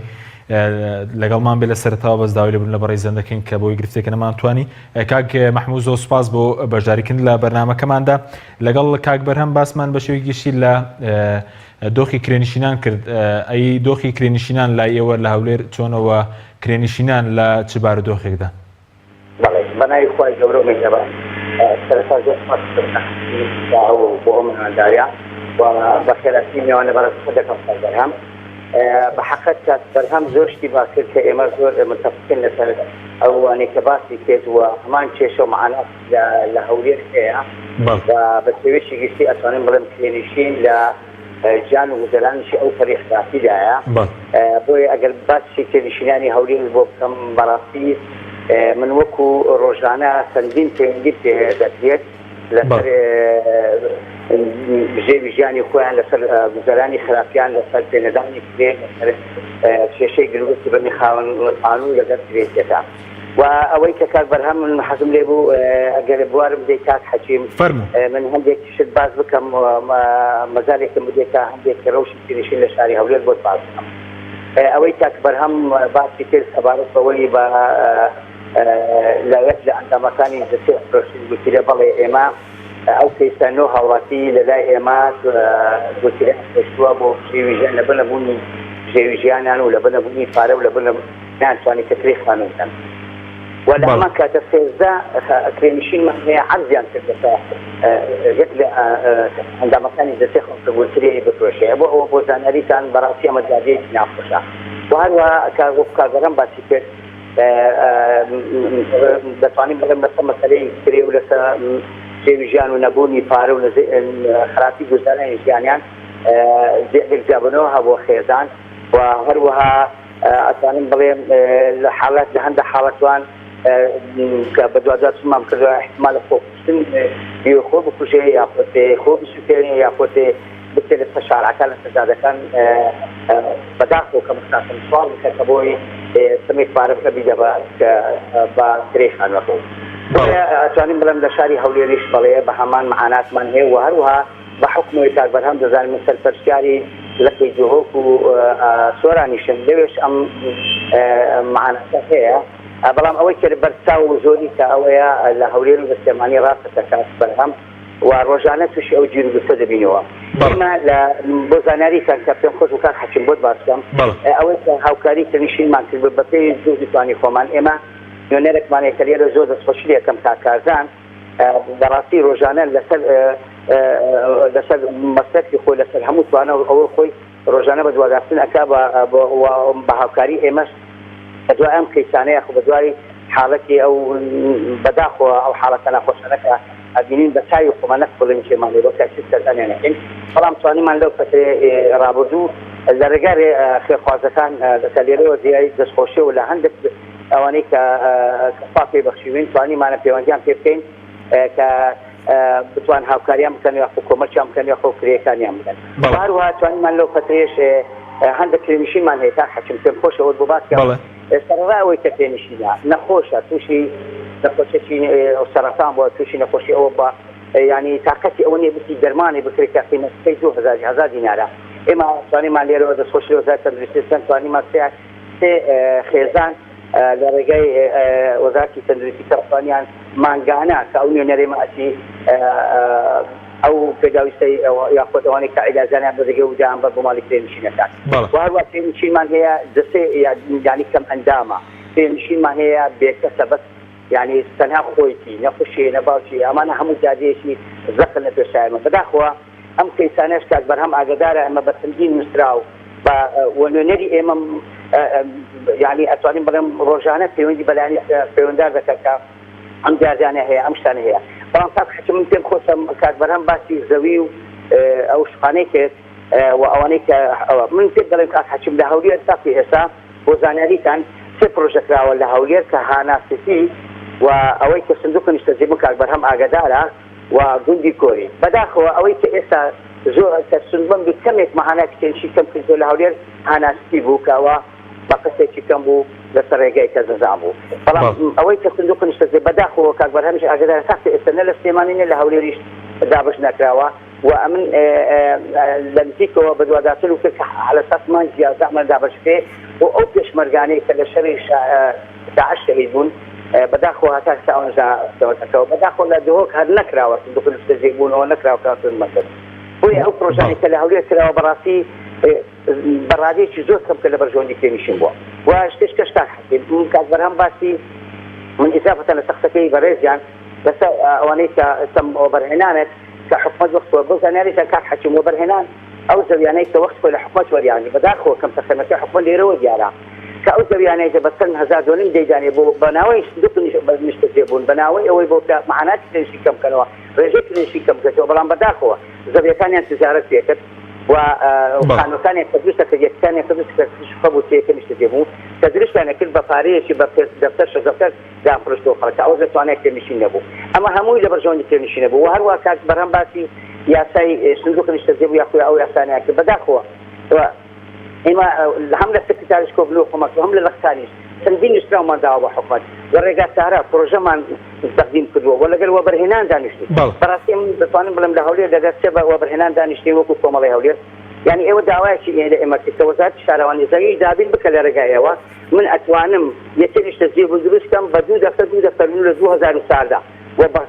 لەگەڵمان بێ لە سەرتاوە بەس داوای لێبوون لە بەڕێزیان دەکەین کە بۆی گرفتێکە نەمانتوانی. کاک مەحموود زۆر سوپاس بۆ بەشداریکردن لە بەرنامەکەماندا. لەگەڵ کاک بەرهەم باسمان بە شێوەی گشتی لە دۆخی کرێنشینان کرد. ئەی دۆخی کرێنشینان لای ئێوە لە هەولێر چۆنەوە کرێنشینان لە چ بارودۆخێکدا؟ بەناوی خۆی گەورە و میهرەبان سەرەتا زۆر سوپاس بۆ ئەم هەنداریە و بەخێرایی میوانە بەڕێوە دەکەم کاک بەرهەم. بە حەقیقەت کاک بەرهەم زۆر شتی باس کرد کە ئێمە زۆر متفقین لەسەر ئەوانەی کە باسی کرد و هەمان کێشە و مەعانات لە هەولێر هەیە و بە شێوەیەکی گشتی ئەتوانین بڵێم کرێنشین لە جان و گوزەرانیشی ئەو پەریختافیدایە. بۆیە ئەگەر باسی کرێنشینانی هەولێر بۆ بکەم بەڕاستی من وەکو ڕۆژانە چەندین پەیوەندی پێ دەکرێت لەسەر ژێوی ژیانی خۆیان لەسەر گوزەرانی خراپیان لەسەر پێنەدانی کرێن لەسەر کێشەی گرنگی بەرنی خاوەن قانون لەگەر کرێتێتە و ئەوەی کە کاک بەرهەم من حەزم لێ بوو ئەگەر بوارم بدەیت کاک حەکیم من هەندێک شت باز بکەم مەزالێکم بدێتە هەندێک ڕەوشی کرێنشین لە شاری هەولێر بۆت باز بکەم. ئەوەی کاک بەرهەم باسی کرد سەبارەت بەوەی بە لەوێت لە ئەندامەکانی دەسێ پرۆسیس گوتیرە بەڵێ ئێمە ئەو کەیسانۆ هاوڵاتی لەلای ئێمە گوتیرە پێشتووە بۆ ژێویژیان لە بنەبوونی ژێویژیانان و لە بنەبوونی پارە و لە ناتوانانی کەتری خانووتن و لە هەمان کاتە سێزدە کرێنشینمان هەیە عەرزیان کردەکە یەک لە ئەندامەکانی دەسێ خۆگوتری بفرۆشێ بۆ ئەوە بۆ زانیاریتان بەڕاستی ئەمە زیادەیەکی ناخۆشە و هەروە کارگەران باسی کرد دەتوانین بڵێم لەسەر مەسەلەی کرێ و لەسەر ژێویژیان و نەبوونی پارە و خراپی گوزارانی ژیانیان زیابنەوە هەبووە خێزان و هەروەها ئەتوانین بڵێم لە حاڵات لە هەندە حاڵەتوان کە بە دوادات سومان کردووە احتمالە خۆکوشتن خۆ بکوژێ یاخۆتێ خۆ بسووتێنێ یاخۆتێ بتێ لەسەر شارعەکان لە سەجادەکان بەداخۆ کە مستاقم سوال بکەکە بۆی سمێک پارە بکە بیدە بە کرێ خانوەکە ئەتوانین بڵێم لە شاری هەولێریش بەڵێ بە هەمان مەعاناتمان هەیە و هەروەها بە حکمەوەی کاک بەرهەم دەزانین من سەرپەرشتیاری لەکەی جوهۆک و سۆرانیشم لەوێش ئەم مەعاناتە هەیە بەڵام ئەوەی کرد بەرچاو و زۆری کە ئەوەیە لە هەولێر و بە سلێمانی ڕاستەکە کاک بەرهەم و ڕۆژانە تووشی ئەو گیر و گوستە دەبینەوە ئێمە بۆ زانیاری کە پێم خۆش و کاک حەکیم بۆت باس بکەم ئەوەی کە هاوکاری کرێنشینمان کرد بە پێی زۆر دیتوانی خۆمان ئێمە نوێنەرێکمانەیە کە لێرە زۆر دەستخۆشی یەکەم کاکارزان بەڕاستی ڕۆژانە لەسەر مەسلەکی خۆی لەسەر هەموو توانە ئەوە خۆی ڕۆژانە بە دوواداستن ئەکا بە هاوکاری ئێمەش بە دوای ئەم کەیسانەیە خۆ بە دوای حاڵەتی ئەو بەداخۆ ئەو حاڵەتە ناخۆشانەکە ئەبینین بە چاوی خۆمان نەک بڵێن کێمان لێ بۆ کەسی سەردانێنەکەین بەڵام توانیمان لەو فترێ ڕابردوو لە ڕێگارێ خێرخوازەکان لە لێرەوە زیایی دەستخۆشی و لە هەندێک ئەوانەی کە خوا پێی بەخشیوین توانیمانە پەیوەندیان پێ بکەین کە بتوان هاوکاریان بکەن یا حکومەتیان بکەن یا خۆکرێکانیان بکەن هەروەها توانیمان لەو فترێش هەندێک کرێنشینمان هەیە تا حەکیم پێم خۆشەوە بۆ باس سەرڕاوی کە پێنیشتیدا نەخۆشە تووشی نەخۆشی سەرەتان بۆ تووشی نەخۆشی ئەوە بە ینی تااقەتی ئەوە نیە بسی دەرمانی بکرێت کە قیمەتەکەی 2000 دینارە ئێمە توانیمان لێرەوە دەستخۆشی وەزارەتی تەندروستی توانیمان سێ خێزان لە ڕێگەی وەزارەتی تەندروستی کەوانیان مانگانە کە ئەو نوێنەرەی ماسی ئەو پێداویستەی یاخۆت ئەوانەی کە عیلاجانیان بەدەگە و دایان بە بۆ ماڵی پێنشینەکان وهروە پێنشینمان هەیە دەستێ ینی کەم ئەندامە پێنشینمان هەیە بێکەسە بەس ینی تەنها خۆیتی نەخۆشیە نەباوکی ئەمانە هەموو جادێشی زەخن لە پێشایمە بەداخەوە ئەم کەیسانەش کات بەرهەم ئاگدارە ئەمە بە چەندین نووسراو بە وەنوێنەری ئێمە ینی ئەتوانین بڵێم ڕۆژانە پەیوەندی بەلایانی پەیوەنددار دەکەکە ئەم جارجانە هەیە ئەم شتانە هەیە بەڵام کات حەکم من پێم خۆشە کات بەرهەم باسی زەوی و ئەو شخانەی کرد و ئەوانەی کە من پێ دەڵێم کات حەکم لە هەولێر تاقی ئێستا بۆ زانیاریتان سێ پرۆژە کراوە لە هەولێر کە هاناسیسی و ئەوەی کە سندوق نیشتەجێبوو کات بەرهەم ئاگدارە و گوندی کۆری بەداخەوە ئەوەی کە ئێستا زۆر کە سندوق کەمێک مەهانە پێنشی کەم کردو لە هەولێر هاناسیسی بوو کەەوە بە قسێکی کەم بوو لەسەر ڕێگای کە زەزان بوو بەڵام ئەوەی کە سندوق نیشتەجێ بەداخەوە کات بەرهەمیش ئاگدارە تاقی ئێستا نە لە سلێمانیە لە هەولێریش دابش نەکراوە و ئەمن لە نزیکەوە بە دوواداتر و کرد کە على ئەساس مانجی زەحمە دابشکێ و ئەو پێشمەرگانەی کە لە شەڕی داعش شەهید بوون بەداخەوە هەتا ساوەژاوەتەکەەوە بەداخۆ لە دهۆک هەر نەکراوە سندوق نیشتەجێ بوونەوە نەکراوە کاتون مەکرد بۆیە ئەو پرۆژانی کە لە هەولێر کراوە بەڕاستی بەڕادێکی زۆر کەم کە لە بەرژەوەندی پێنیشتین بووە و شتێک کەشتا حەکیم کات بەرهەم باسی من ئیزافەتەن لە سەختەکەی بەڕێزیان لەسەر ئەوانەی کە سم وەبەرهێنانێت کە حکومەت وەختەوە بۆ زانیاریتان کات حەکیم وەبەرهێنان ئەو زەویانەی کە وەخت لە حکومەت وەریانی بەداخەوە کەم تەخەمەکە حکومەت لێرەوە دیارە کە ئەو زەویانەی کە بە چەند هەزار دۆلار دەیدانێ بۆ بەناوەی سندوق نیشتەجێ بوون بەناوەی ئەوەی بۆ مەعاناتی پێنیشتی کەم بکەنەوە ڕێژەی پێنیشتی کەم بکەنەوە بەڵام بەداخەوە زەویەکانیان تجارەت پێکرد و خانوەکانی تەدروستە کە یەکسانی تەدروست کە شوفە بوو تێکە نیشتەجێ بوو تەدروستیانە کرد بە پارەیەکی بە دەفتەر شەزەفتەر دامفرۆشتەوە خەڵکە ئەوە دەتوانێت پێنیشتین نەبوو ئەمە هەمووی لە بەرژەوەندی پێنیشتی نەبوو و هەروە کات بەرهەم باسی یاسای سندوق نیشتەجێ بوو یاخۆی ئەو یاسانەیە کرد بەداخەوە ئێمە هەم لە سەکرتاریش کۆبلو حکومەت و هەم لە لەختاریش چەندین نووسراومان داوە بە حکومەت لە ڕێگا سارا پرۆژەمان تەقدیم کردووە و لەگەڵ وەبەرهێنان دانیشتین بەڕاستی من دەتوانم بڵێم لە هەولێر دەگەت سێ بە وەبەرهێنان دانیشتین وەکو کۆمەڵی هەولێر یعنی ئێوە داوایەکی لە ئێمە کە وەزارەتی شارەوانی زەوی دابین بکە لە ڕێگایەوە من ئەتوانم یەکێ نیشتەجێ بوو دروستکەم بە 2 دەفتەر لە 2014 و بە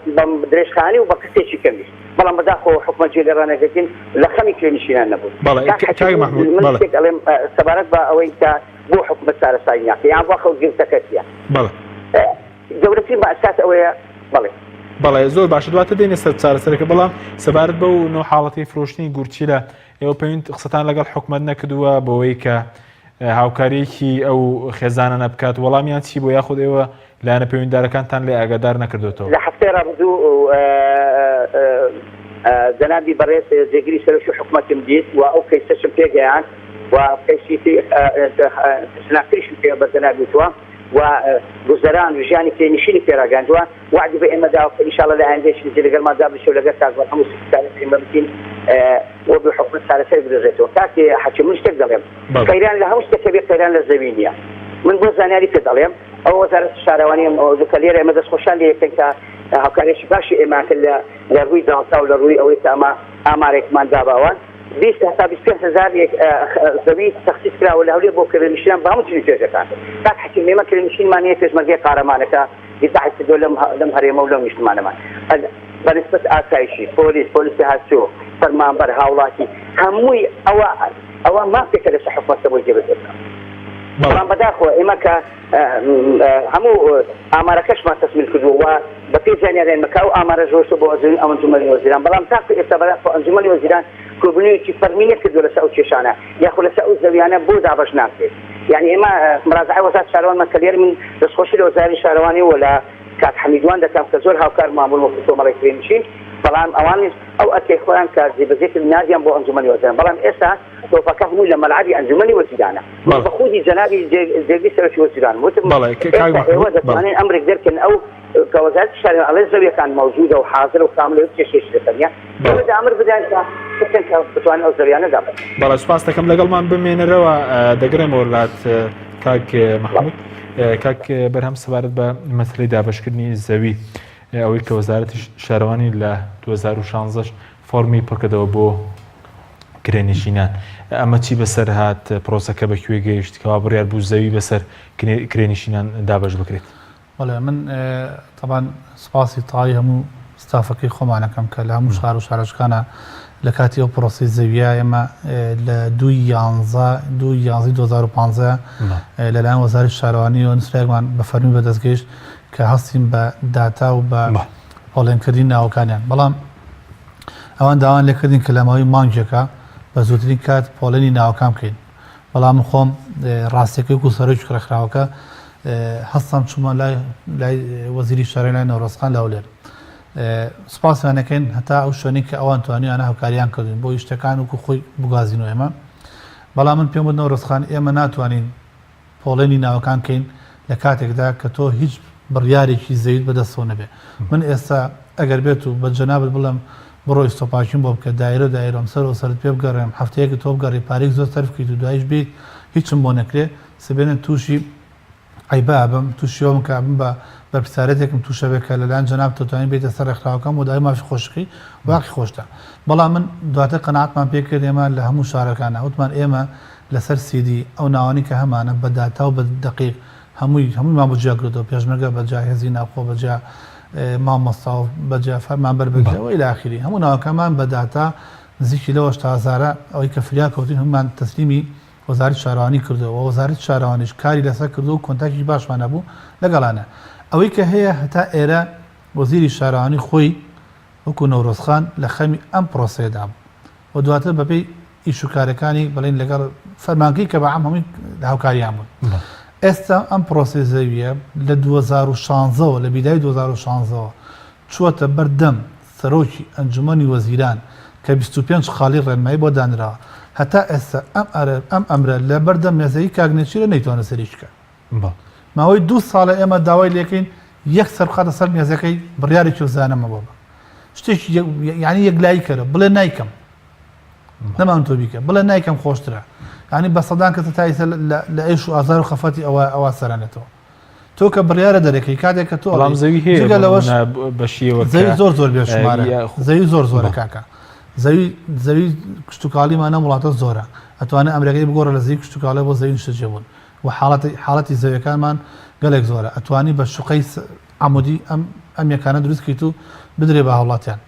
درێژخانی و بە قسێکی کەمیش بەڵام بەداخەوە حکومەت لێ ڕانەگەتین لە خەمی کوێنشینان نەبوو من شتێک ئەڵێم سەبارەت بە ئەوەی کە بۆ حکومەت چارەسایی ناکە یان بۆ خەڵک گرتەکەتیە گەورەترین بەئەساس ئەوەیە بەڵێ زۆر باشە دواتر دێنێ سەر چارەسەرەکە بەڵام سەبارەت بە و نۆ حاڵەتی فرۆشتنی گورچیلە ئێوە پێویست قسەتان لەگەڵ حکومەت نەکردووە بەوەی کە هاوکاریەکی ئەو خێزانە نەبکات وەڵامیان چی بۆ یاخود ئێوە لایەنە پەیوەنددارەکانتان لێ ئاگادار نەکردوێتەوە لە هەفتەی ڕابردوو جەنابی بەڕێز جێگیری سەرۆکی حکومەتم دیت و ئەو کەیسەشم پێگەیاند و کەیسی شناختریشم پێ بە جەنابیتوە و گوزەران و ژیانی پێنیشتنی پێراگەاندووە وعدی بە ئێمە داوە کە ئینشاڵڵا لە ئایندەیەکی نزیک لەگەڵمان دابنیشە و لەگەڵ کاک هەموو سکرتاری ئێمە بکەین و بە حکومەت چارەسەر بدۆزێتەوە کاکێ حەکیم من شتێک دەڵێم قەیران لە هەموو شتێکە بێ قەیران لە زەوی نییە من بۆ زانیاری پێ دەڵێم ئەو وەزارەتی شارەوانی کە لێرە ئێمە دەستخۆشان لێ یەکەین کە هاوکاریەکی باشی ئێمە کرد لە ڕووی داڵتا و لە ڕووی ئەوەی کە ئەمە ئامارێکمان داباوە 20 هەتا 25000 زەوی تەخسیس کراوە لە هەولێر بۆ کردنیشتیان بە هەموو چنین توێژەکان کاک حەکیم ئێمە کردنیشتینمان هەیە پێشمەرگەی قارەمانەکە دیزاعی کردووە لەم هەرێمە و لەم نیشتمانەمان بەنسبەت ئاسایشی پۆلیسی هاتووە فەرمانبەر هاوڵاتی هەمووی ئەوە مافێکە لەسەر حکومەتە بۆی جێبەجێبکەن بەڵام بەداخەوە ئێمە کە هەموو ئامارەکەشمان تەسمیل کردووە و بە پێی زانیاریان مەکا و ئامارە ژۆرتە بۆ ئەنجومەنی وەزیران بەڵام تاکو ئێستا بەداخەوە ئەنجومەنی وەزیران کۆبوونەوەیەکی فەرمی نەکردووە لەسەر ئەو کێشانە یاخود لەسەر ئەو زەویانە بۆ دابەش ناکرێت یعنی ئێمە مراجعەی وەزارەتی شارەوانمان کە لێرە من دەستخۆشی لە وەزارەتی شارەوانی و لە کاک حەمیدوان دەکەم کە زۆر هاوکار مامۆل وەکو کۆمەڵی کرێنشین بەڵام ئەوانش ئەو ئەکەی خۆیان کە جێبەجێ نازیان بۆ ئەنجومەنی وەزیران بەڵام ئێستا تۆپەکە هەمووی لە مەلعەبی ئەنجومەنی وەزیرانە بە خودی جەنابی جێگیری سەرۆکی وەزیران وتم ئێوە دەتوانین ئەمرێک دەرکەن ئەو کە وەزارەتی شارەوانی ئەڵێ زەویەکان موجودە و حاضر و کاملە کێشێش دەکەنیا ئێوە ئەمر بدەن کە بتوانین ئەو زەویانە دابن بەڵێ سوپاس دەکەم لەگەڵمان بمێنەرەوە دەگرێمەوە وڵات کاک محمود کاک بەرهەم سەبارەت بە مەسلەی دابەشکردنی زەوی ئەوەی کە وەزارەتی شارەوانی لە 2016 فۆرمی پڕکردەوە بۆ کرێنشینان ئەمە چی بەسەر هات پرۆسەکە بەکوێ گەیشت کەوا بڕیار بوو زەوی بەسەر کرێنشینان دابەش بکرێت؟ وەڵێ من طبعا سپاسی تاایی هەموو ستافەکەی خۆمانەکەم کە لە هەموو شار و شارەشکانە لە کاتی ئەو پرۆسی زەویە ئێمە لە 2015 لەلایەن وەزاری شارەوانی و نووسراکمان بە فەرمی بەدەستگەیشت کە هەستیم بە داتا و بە هۆڵێنکردنی ناوەکانیان بەڵام ئەوان داوان لێکردین کە لەماوەی مانگێکە بە زووترین کات پۆلێنی ناوەکان بکەین بەڵام خۆم ڕاستیەکەی و سەرۆکی کرێخراوەکە هەستم چوومە لای وەزیری شارەی لای نەورۆزخان لەولێر سوپاسیانەکەین هەتا ئەو شوێنی کە ئەوان توانیانە هەوکاریان کردین بۆ شتەکان وکو خۆی بگازین و ئێمە بەڵام من پێم وت نەورۆزخان ئێمە ناتوانین پۆڵێنی ناوەکان کەین لە کاتێکدا کە تۆ هیچ بڕیارێکی زەویت بەدەستەوە نەبێ من ئێستا ئەگەر بێت و بە جەنابەت بڵێم بڕۆی ستۆپاکیم بۆ بکە دایرەم سەر و سەرت پێ بگەڕێم هەفتەیەکی تۆ بگەڕی پارێک زۆر سەرف بکەیت و دوایش بێت هیچم بۆ نەکرێ سبێنن تووشی عیبا بم تووشیەوەم کە بم بە بەرپرسارەتێکم تووشە بێت کە لەلایەن جەناب تۆتوانین بێتە سەر ڕێکخراوەکەم و دای مافی خۆشکی واقعی خۆشتە بەڵام من دواتر قەناعەتمان پێ کرد ئێمە لە هەموو شارەکانە وتمان ئێمە لەسەر سیدی ئەو ناوانی کە هەمانە بە داتا و بە دقیق هەموویمان بەجیاگرێتەوە پێشمەرگە بەجا هێزی ناوخۆ بەجا مامۆستا و بەجا فەرمانبەر بگرەوە ئیلی ئاخری هەموو ناوەکەمان بە داتا نزیکی لەوە 80,000 ئەوەی کە فریا کەوتین هەمومان تەسلیمی وەزارەتی شارەوانی کردەوە و وەزارەتی شارەوانیش کاری لەسەر کردو و کۆنتاکتی باشمان هەبوو لەگەڵانە ئەوەی کە هەیە هەتا ئێرە وەزیری شارەوانی خۆی وەکو نەورۆزخان لە خەمی ئەم پرۆسەیەدا بوو و دواتر بەپێی ئیشوکارەکانی بەڵێن لەگەڵ فەرمانگەی کە بەعام هەمووی هاوکاریان بوون ئێستا ئەم پرۆسی زەویە لە 2016 لە بیدای 2016 چووەتە بەردەم سەرۆکی ئەنجومەنی وەزیران کە 25 خاڵی ڕێنمایی بۆ دانراوە هەتا ئێستا ئەم ئەمرە لە بەردەم مێزەی کاگنێچیرە نەیتوانە سەریشکە ماوەی 2 ساڵە ئێمە داوای لێکەین یەک سەرخاتە سەر مێزەکەی بڕیارێکی وزانەمە بۆ بە شتێکی یعنی یەکلایی کەرە بڵێ نایکەم نەمان تۆ بیکە بڵێ نایکەم خۆشترە ینی بە سەدان کە تایسە لە ئێش و ئازار و خەفەتی ئەوە سەرانێتەوە تۆ کە بڕیارە دەرەکەی کاتێک کە تۆ بەڵام زەوی هەیە بەشیەوە زەوی زۆر بێشمارە زەوی زۆرە کاکە زەوی کشتتوکاڵیمانە وڵاتە زۆرە ئەتوانێت ئەمریکای بگۆڕە لە زەوی کشتتوکاڵی بۆ زەوی نیشتەجێبوون و حاڵەتی زەویەکانمان گەلێک زۆرە ئەتوانی بە شوقەی عمودی ئەم یەکانە دروستکەیت و بدرێ بە هەوڵاتیان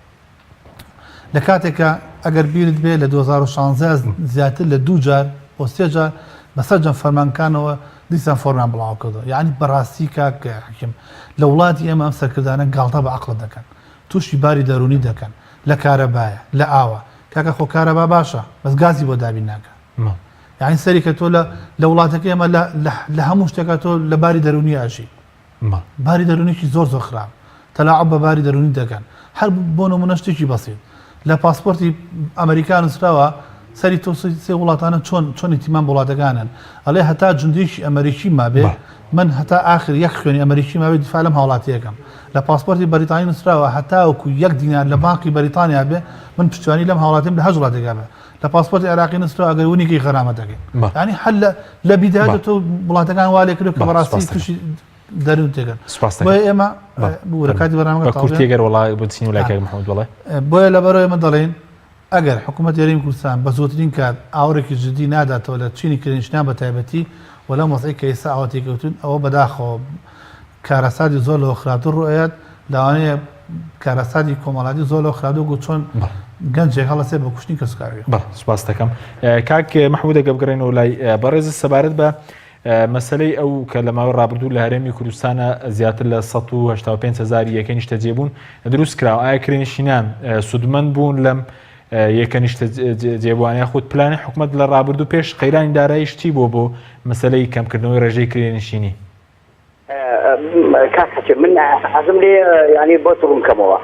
لە کاتێکە ئەگەر بیرت بێ لە 2016 زیاتر لە 2 جار بۆ 3 جار بەسەر جەم فەرمانکانەوە دیسان فۆرمان بڵاو کردەوە یعنی بەڕاستی کاکە حکیم لە وڵاتی ئێمە ئەم سەرکردانە گاڵتە بە عەقڵ دەکەن تووشی باری دەرونی دەکەن لە کارەبایە لە ئاوە کاکە خۆ کارەبا باشە بەس گازی بۆ دابین ناکە یعنی سەری کە تۆ لە وڵاتەکە ئێمە لە هەموو شتێکە تۆ لە باری دەرونی ئاژی باری دەرونیی زۆر خراپ تەلاعوب بە باری دەرونی دەکەن هەر بۆ نمونە شتێکی بەسیط لە پاسپۆرتی ئەمریکا نووسراوە سەری تۆ سێ وڵاتانە چۆن ئیتیمان وڵاتەکانن ئەڵێ هەتا جندێکی ئەمریکی مابێ من هەتا ئاخر یەک خوێنی ئەمریکی ماوێ دیفاع لەم هاوڵاتیەکەم لە پاسپۆرتی بەریتانی نووسراوە هەتاوەکو 1 دینار لە بانکی بەریتانیا بێ من پشتیوانی لەم هاوڵاتیم لە هەژ وڵاتێکا بێ لە پاسپۆرتی عێراقی نووسراوە ئەگەر ونیکەی غەرامە دەکەین ینی هەر لە بیدایە تۆ وڵاتەکان وا لێ کرد کە بەڕاستی تووشی دەرون تێگەن بۆیە ئێمە بوورە کاتی بەرنامەکە کورتێگەر وڵای بچین و لایکای محەممەد وڵێ بۆیە لەبەرەوەی ئێمە دەڵێن ئەگەر حکوومەت یاریمی کوردستان بە زۆترین کات ئاورێکی جدی ناداتەوە لە چینی کرێنشیان بە تایبەتی و لە مۆسەی کە ئێستا ئەوە تێکەوتون ئەوە بەداخەوە کارەسادی زۆر لەوە خراپتر ڕۆیەت لەوانەیە کارەسادی کۆمەڵاتی زۆر لەوە خراپتر چۆن گەنجێک هەڵەسێ بە کوشتنی کەسوکاری سوپاس دەکەم کاک محمود ئەگە بگەڕێنەوە لای بەڕێز سەبارەت بە مەسلەی ئەو کە لە ماوەی ڕابردوو لە هەرێمی کوردستانە زیاتر لە 185,000 یەکە نیشتەجێبوون دروست کراوە ئایا کرێنشینان سودمەند بوون لەم یەکە نیشتەجێبووانیان خۆت پلانی حکوومەت لە ڕابردوو پێش قەیرانی داراییشتی بۆ مەسلەی کەمکردنەوەی ڕێژەی کرێنشینی کاکە من حەزم لێ ینی بۆ توڕم کەمەوە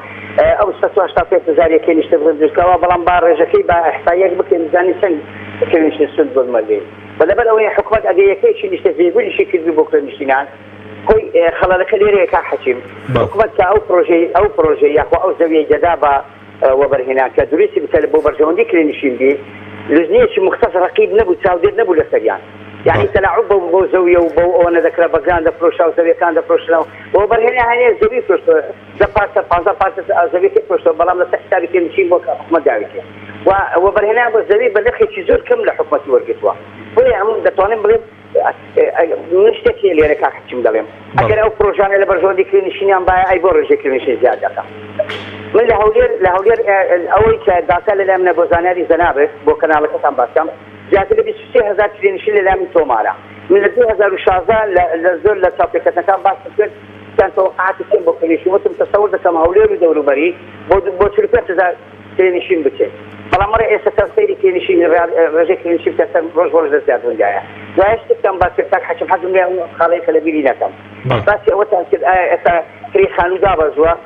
ئەو 185,000 یەکە نیشتە دروستکەوە بەڵام با ڕێژەکەی بە ئەحساییەک بکەین بزانین چەند کرێنشین سود بۆمەلێ بەلەبەر ئەوەی حکوومەت ئەگە یەکەیەکی نیشتەجێبوونیشی کردی بۆ کرێنشینان خۆی خەڵەکە لێرەیە کا حەکیم حکوومەت کە ئەو پرۆژەی یاخوا ئەو زەویەی دەدا بە وەبەرهێنان کە دروستی بکە بۆ بەرژەوەندی کرێنشین بی لزنیەکی مختص ڕقیب نەبوو چاودێر نەبوو لەسەریان يعني تلاعب بو زويه وبو انا ذكر بقان ده فروش او زويه كان ده فروش لو وبرهنا هاني زويه فروش ده بارت 15 زويه فروش بلا ما تحسابي كل شيء بو حكومه داويه وبرهنا ابو زويه بلخي تزور كامله حكومه ورقتوا هو عم ده طالب بلي نشتكي لي انا كاحكي مدلم اكل او بروجان اللي برجو دي كلينيشين ام باي اي بورج كلينيشين زياده من لهولير اول كداتا اللي من بوزاناري زنابه بو كانال كتام باسم زياده ب 6000 كلينيشين اللي من تومارا من 2016 لزول لتوبيك كان باس كان توقعات كم بو كلينيشين وتم تصور ده كم هولير يدوروا بري بو تشريفات ذا كلينيشين بتي فلا مرة إستثماري كلينيشين رجع كلينيشين تسمى روج زيادة وجاية وإيش تكتم بس تك حشم حد من خالق لبيلي نكم بس هو تأكيد كري خانو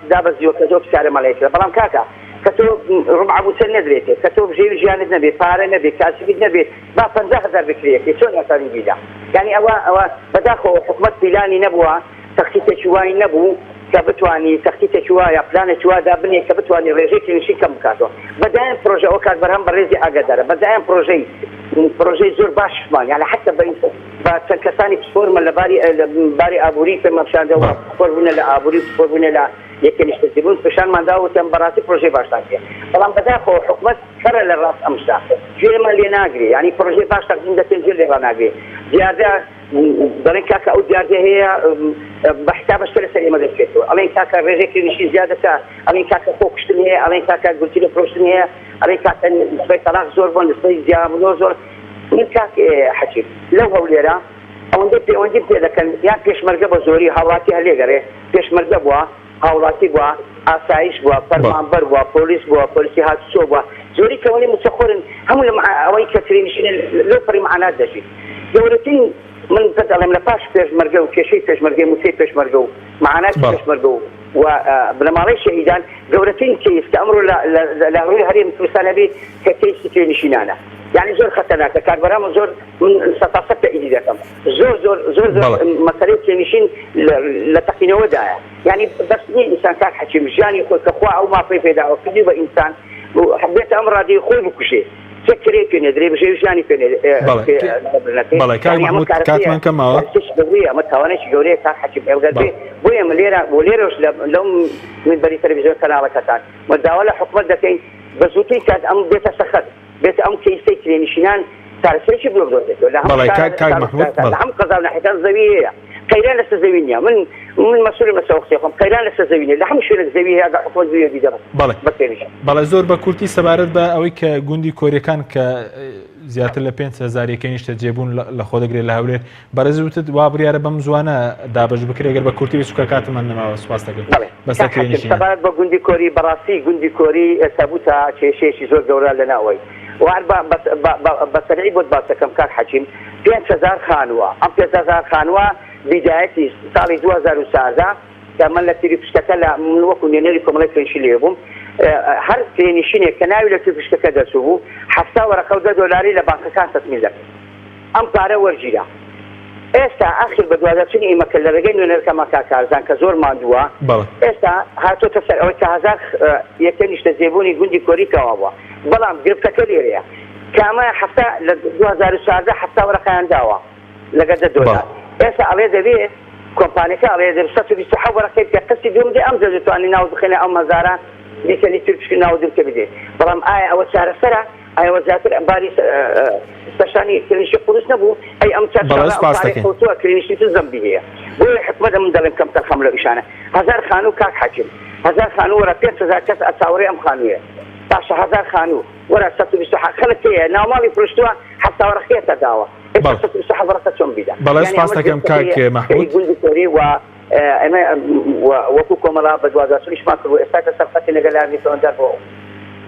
دابز كتوب سعر ملاك بلام كاكا كتوب ربع أبو سن ندريته كتوب جيان نبي فار نبي كاسب نبي ما 50,000 بكريه كيسون يصير بيدا يعني أو بداخل حكومة بلاني نبوة تخطيط شوي نبو كبتواني تخطيط شوية بلان شوية دابني كبتواني رجع كلينيشين كم كاتو بدأنا بروجي أو كات برهم بريزي أقدر بدأنا بروجي زور باش مان يعني حتى بتنكساني بصور من باري أبوري في مشان ده بصور من الأبوري بصور من لا يمكن يشتغلون بشان ما داو تنبراتي بروجي باش تاكي طبعا بدأ حكومة كرر للراس أمشى جيل ما اللي ناقري يعني بروجي باش تاكي ده تنزل اللي ناقري زيادة درين كاكا أو زيادة هي بحساب الثلاثة اللي ما ذكرته ألين كاكا رجع كلينيشين زيادة ألين كاكا فوقشتني ألين كاكا قلت له بروشتني ألين كاكا نسبة طلاق زور نسبة زيادة زور من كاكا حكيم لو هو ليرة أو ندبت إذا كان يعني فيش مرقبة زوري هواتي هاليجري فيش مرقبة هولاتي بوا آسایش بوا فرمانبر بوا پۆلیسی هاتوچۆ بوا زۆری کەوانی متەخۆرن هەموو لە ئەوەی کە کرێنشینە لەو پەریمانات دەژی گەورەترین من دەڵێم لە پاش پێشمەرگە و کێشەی پێشمەرگەی موسەی پێشمەرگە و معاناتی پێشمەرگە و بنەماڵەی شەهیدان گەورەترین کەیس کە ئەمڕۆ لە ڕووی هەرێم کوردستانە بێت کە کەیسی کرێنشینانە يعني زور خطرناك كان برام زور من 16 تأييد كم زور مسألة كلينيشين لتقينه وداع يعني بس إنسان كان حكيم جاني يقول كخوا أو ما في دعوة كذي بإنسان وحبيت أمر هذه يخوي بكشي فكري كني دري بشيء جاني كني بالله كان محمود كاتمان كما تش قوية ما توانيش قوية كان حكيم القلبي بويا مليرة لهم من بري تلفزيون كان على كتان مداولة حكومة دكين بزوتي كانت أم بيت سخد بيت أم كيسي كلينيشينان تعرفيش بلوغدوته بالله كان محمود هم قضانا حيتان زوية قيلان لسه من مسؤول المساوقسيهم قيلان لسه زوينية لحم شو لك زوية هذا حكومة زوية دي درس بالله زور بكورتي سبارت بأوي كجندي كوريكان زیاتر لە 5,000 یەکەنیشتە جێبوون لە خۆدەگرێت لە هەولێر بەرەزوتت وا بریارە بەم زوانە دابش بکرێت گەر بە کورتی بێت چونکە کاتمان نەماوە سوپاس دەکەم بەسەر کرێنشینە بە گوندی کۆری بەڕاستی گوندی کۆری ئێستا بووتە کێشەیەکی زۆر گەورە لەناوەی بەسەرعی بۆت باسەکەم کاک حەکیم 5,000 خانووە ئەم 5,000 خانووە بیدایەتی ساڵی 2013 کە من لە تیری پشتەکە لە من وەکو نوێنەری کۆمەڵی کرێنشی لێ بووم هەر کرێنشینێک کە ناوی لە تیر پشتەکە دەچوو بوو 7 وەرەقە و 10 دۆلاری لە بانکەکان تەسمیل دەکرد ئەم پارە وەرگیرا ئێستا ئاخر بە دوازدەچنی ئیمەکە لە ڕێگەی نوێنەرەکەمە کاکارزان کە زۆر ماندووە ئێستا هاتۆتە سەر ئەوەی کە 1000 یەکەنیشتە جێبوونی گوندی کۆری تەواو بووە بەڵام گرفتەکە لێرەیە کامە هەفتە لە 2014 7 وەرەقەیان داوە لەگەر 10 دۆلار ئێستا ئەڵێ دەبێت کۆمپانیەکە ئەڵێ دەبێت 127 وەرەقەی پێ قستی دوم دێ ئەم دەتوانێت ناو بخێنێ ئەم هەزارە دیکەنی ترکشکی ناو دەکە بدێ بەڵام ئایا ئەوە چارەسەرە ئایا وەزارەتر باری سەشانی کرێنشی قورس نەبوو ئەی ئەم چارەسەرە کرێنشی زەمبی هەیە بۆیە حکومەت من دەڵێم کەم تەرخەم لە ئیشانە 1000 خانوو کاک حەکیم 1000 خانوو وەرە 5,000 کەس ئەچاوەڕێ ئەم خانوویە باشە 1000 خانوو وەرە 127 خەڵک هەیە ناوماڵی فرشتووە 7 وەرەقەیەتە داوە 127 وەرەقە چۆن بیدا بەڵێ سپاس دەکەم کاک محمود گوندی کۆری و وەکو کۆمەڵا بە دوازدەچنیشمان کرد و ئێستا کە سەرقەتی لەگەڵ یارمەتیدەر بۆ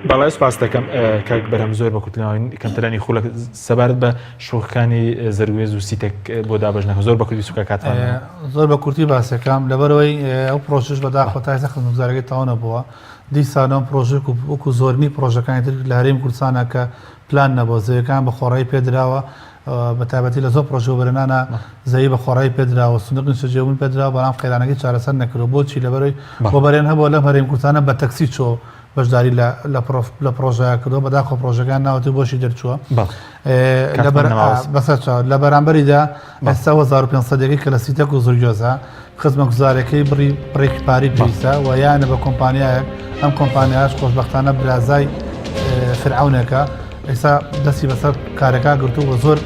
بەڵێ سپاس دەکەم کاک بەرهەم زۆر بە کوتنەوەی کەمترانی خولە سەبارەت بە شوخەکانی زەروێز و سیتێک بۆ دابەژنەکە زۆر بە کورتی سوکە کاتمان زۆر بە کورتی باسەکەم لەبەرەوەی ئەو پرۆژش بەداخۆ تا ئێستا خزمەتگوزارەکەی تەواو نەبووە دیسانەوە پرۆژێک وەکو زۆربەی پرۆژەکانی تر لە هەرێمی کوردستانە کە پلان نەبووە زەویەکان بە خۆڕایی پێدراوە بە تایبەتی لە زۆر پرۆژە و بەرهەنانە زەوی بە خۆڕایی پێدراوە سندوقی سەرجێبوون پێدراوە بەڵام قەیرانەکەی چارەسەر نەکردەوە بۆچی لەبەرەوەی بۆ بەرهێن هەبووە لەم هەرێمی کوردستانە بە تەکسی چۆ بەشداری لە پرۆژەیە کردەوە بەداخۆ پرۆژەکان ناوەتی بۆشی دەرچووە لە بەرامبەریدا ئێستا 1500 کە لە سیتەک و زورگۆزە خزمە گوزارەکەی بڕێکی پاری پێویستە و یانە بە کۆمپانیایەک ئەم کۆمپانیاش خۆشبەختانە برازای فرعونەکە ئێستا دەستی بەسەر کارەکە گرتو بە زۆر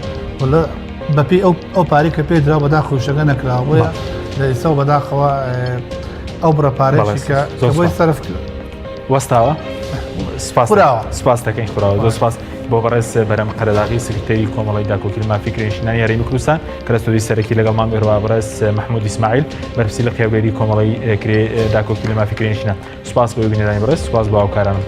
بەپی ئەو پاری کە پێ درا بەدا خۆشەکە نەکراوە لە ئێستا بەداخەوە ئەو بڕەپارێکی کە بۆی سەرف کرد وەستاوە سپاس دەکەین خوراوە زۆر سپاس بۆ بەڕێز بەرەم قەرەداغی سکرتەری کۆمەڵی داکۆکیل مافی کرێنشینانی یاریمی کوردستان کە لە ستۆدیۆی سەرەکی لەگەڵمان بێرەوە بەڕێز محمود ئیسماعیل بەرپرسی لە قیاوگەری کۆمەڵی داکۆکیل مافی کرێنشینە سپاس بۆ بینێرانی بەڕێز سپاس بۆ هاوکارانم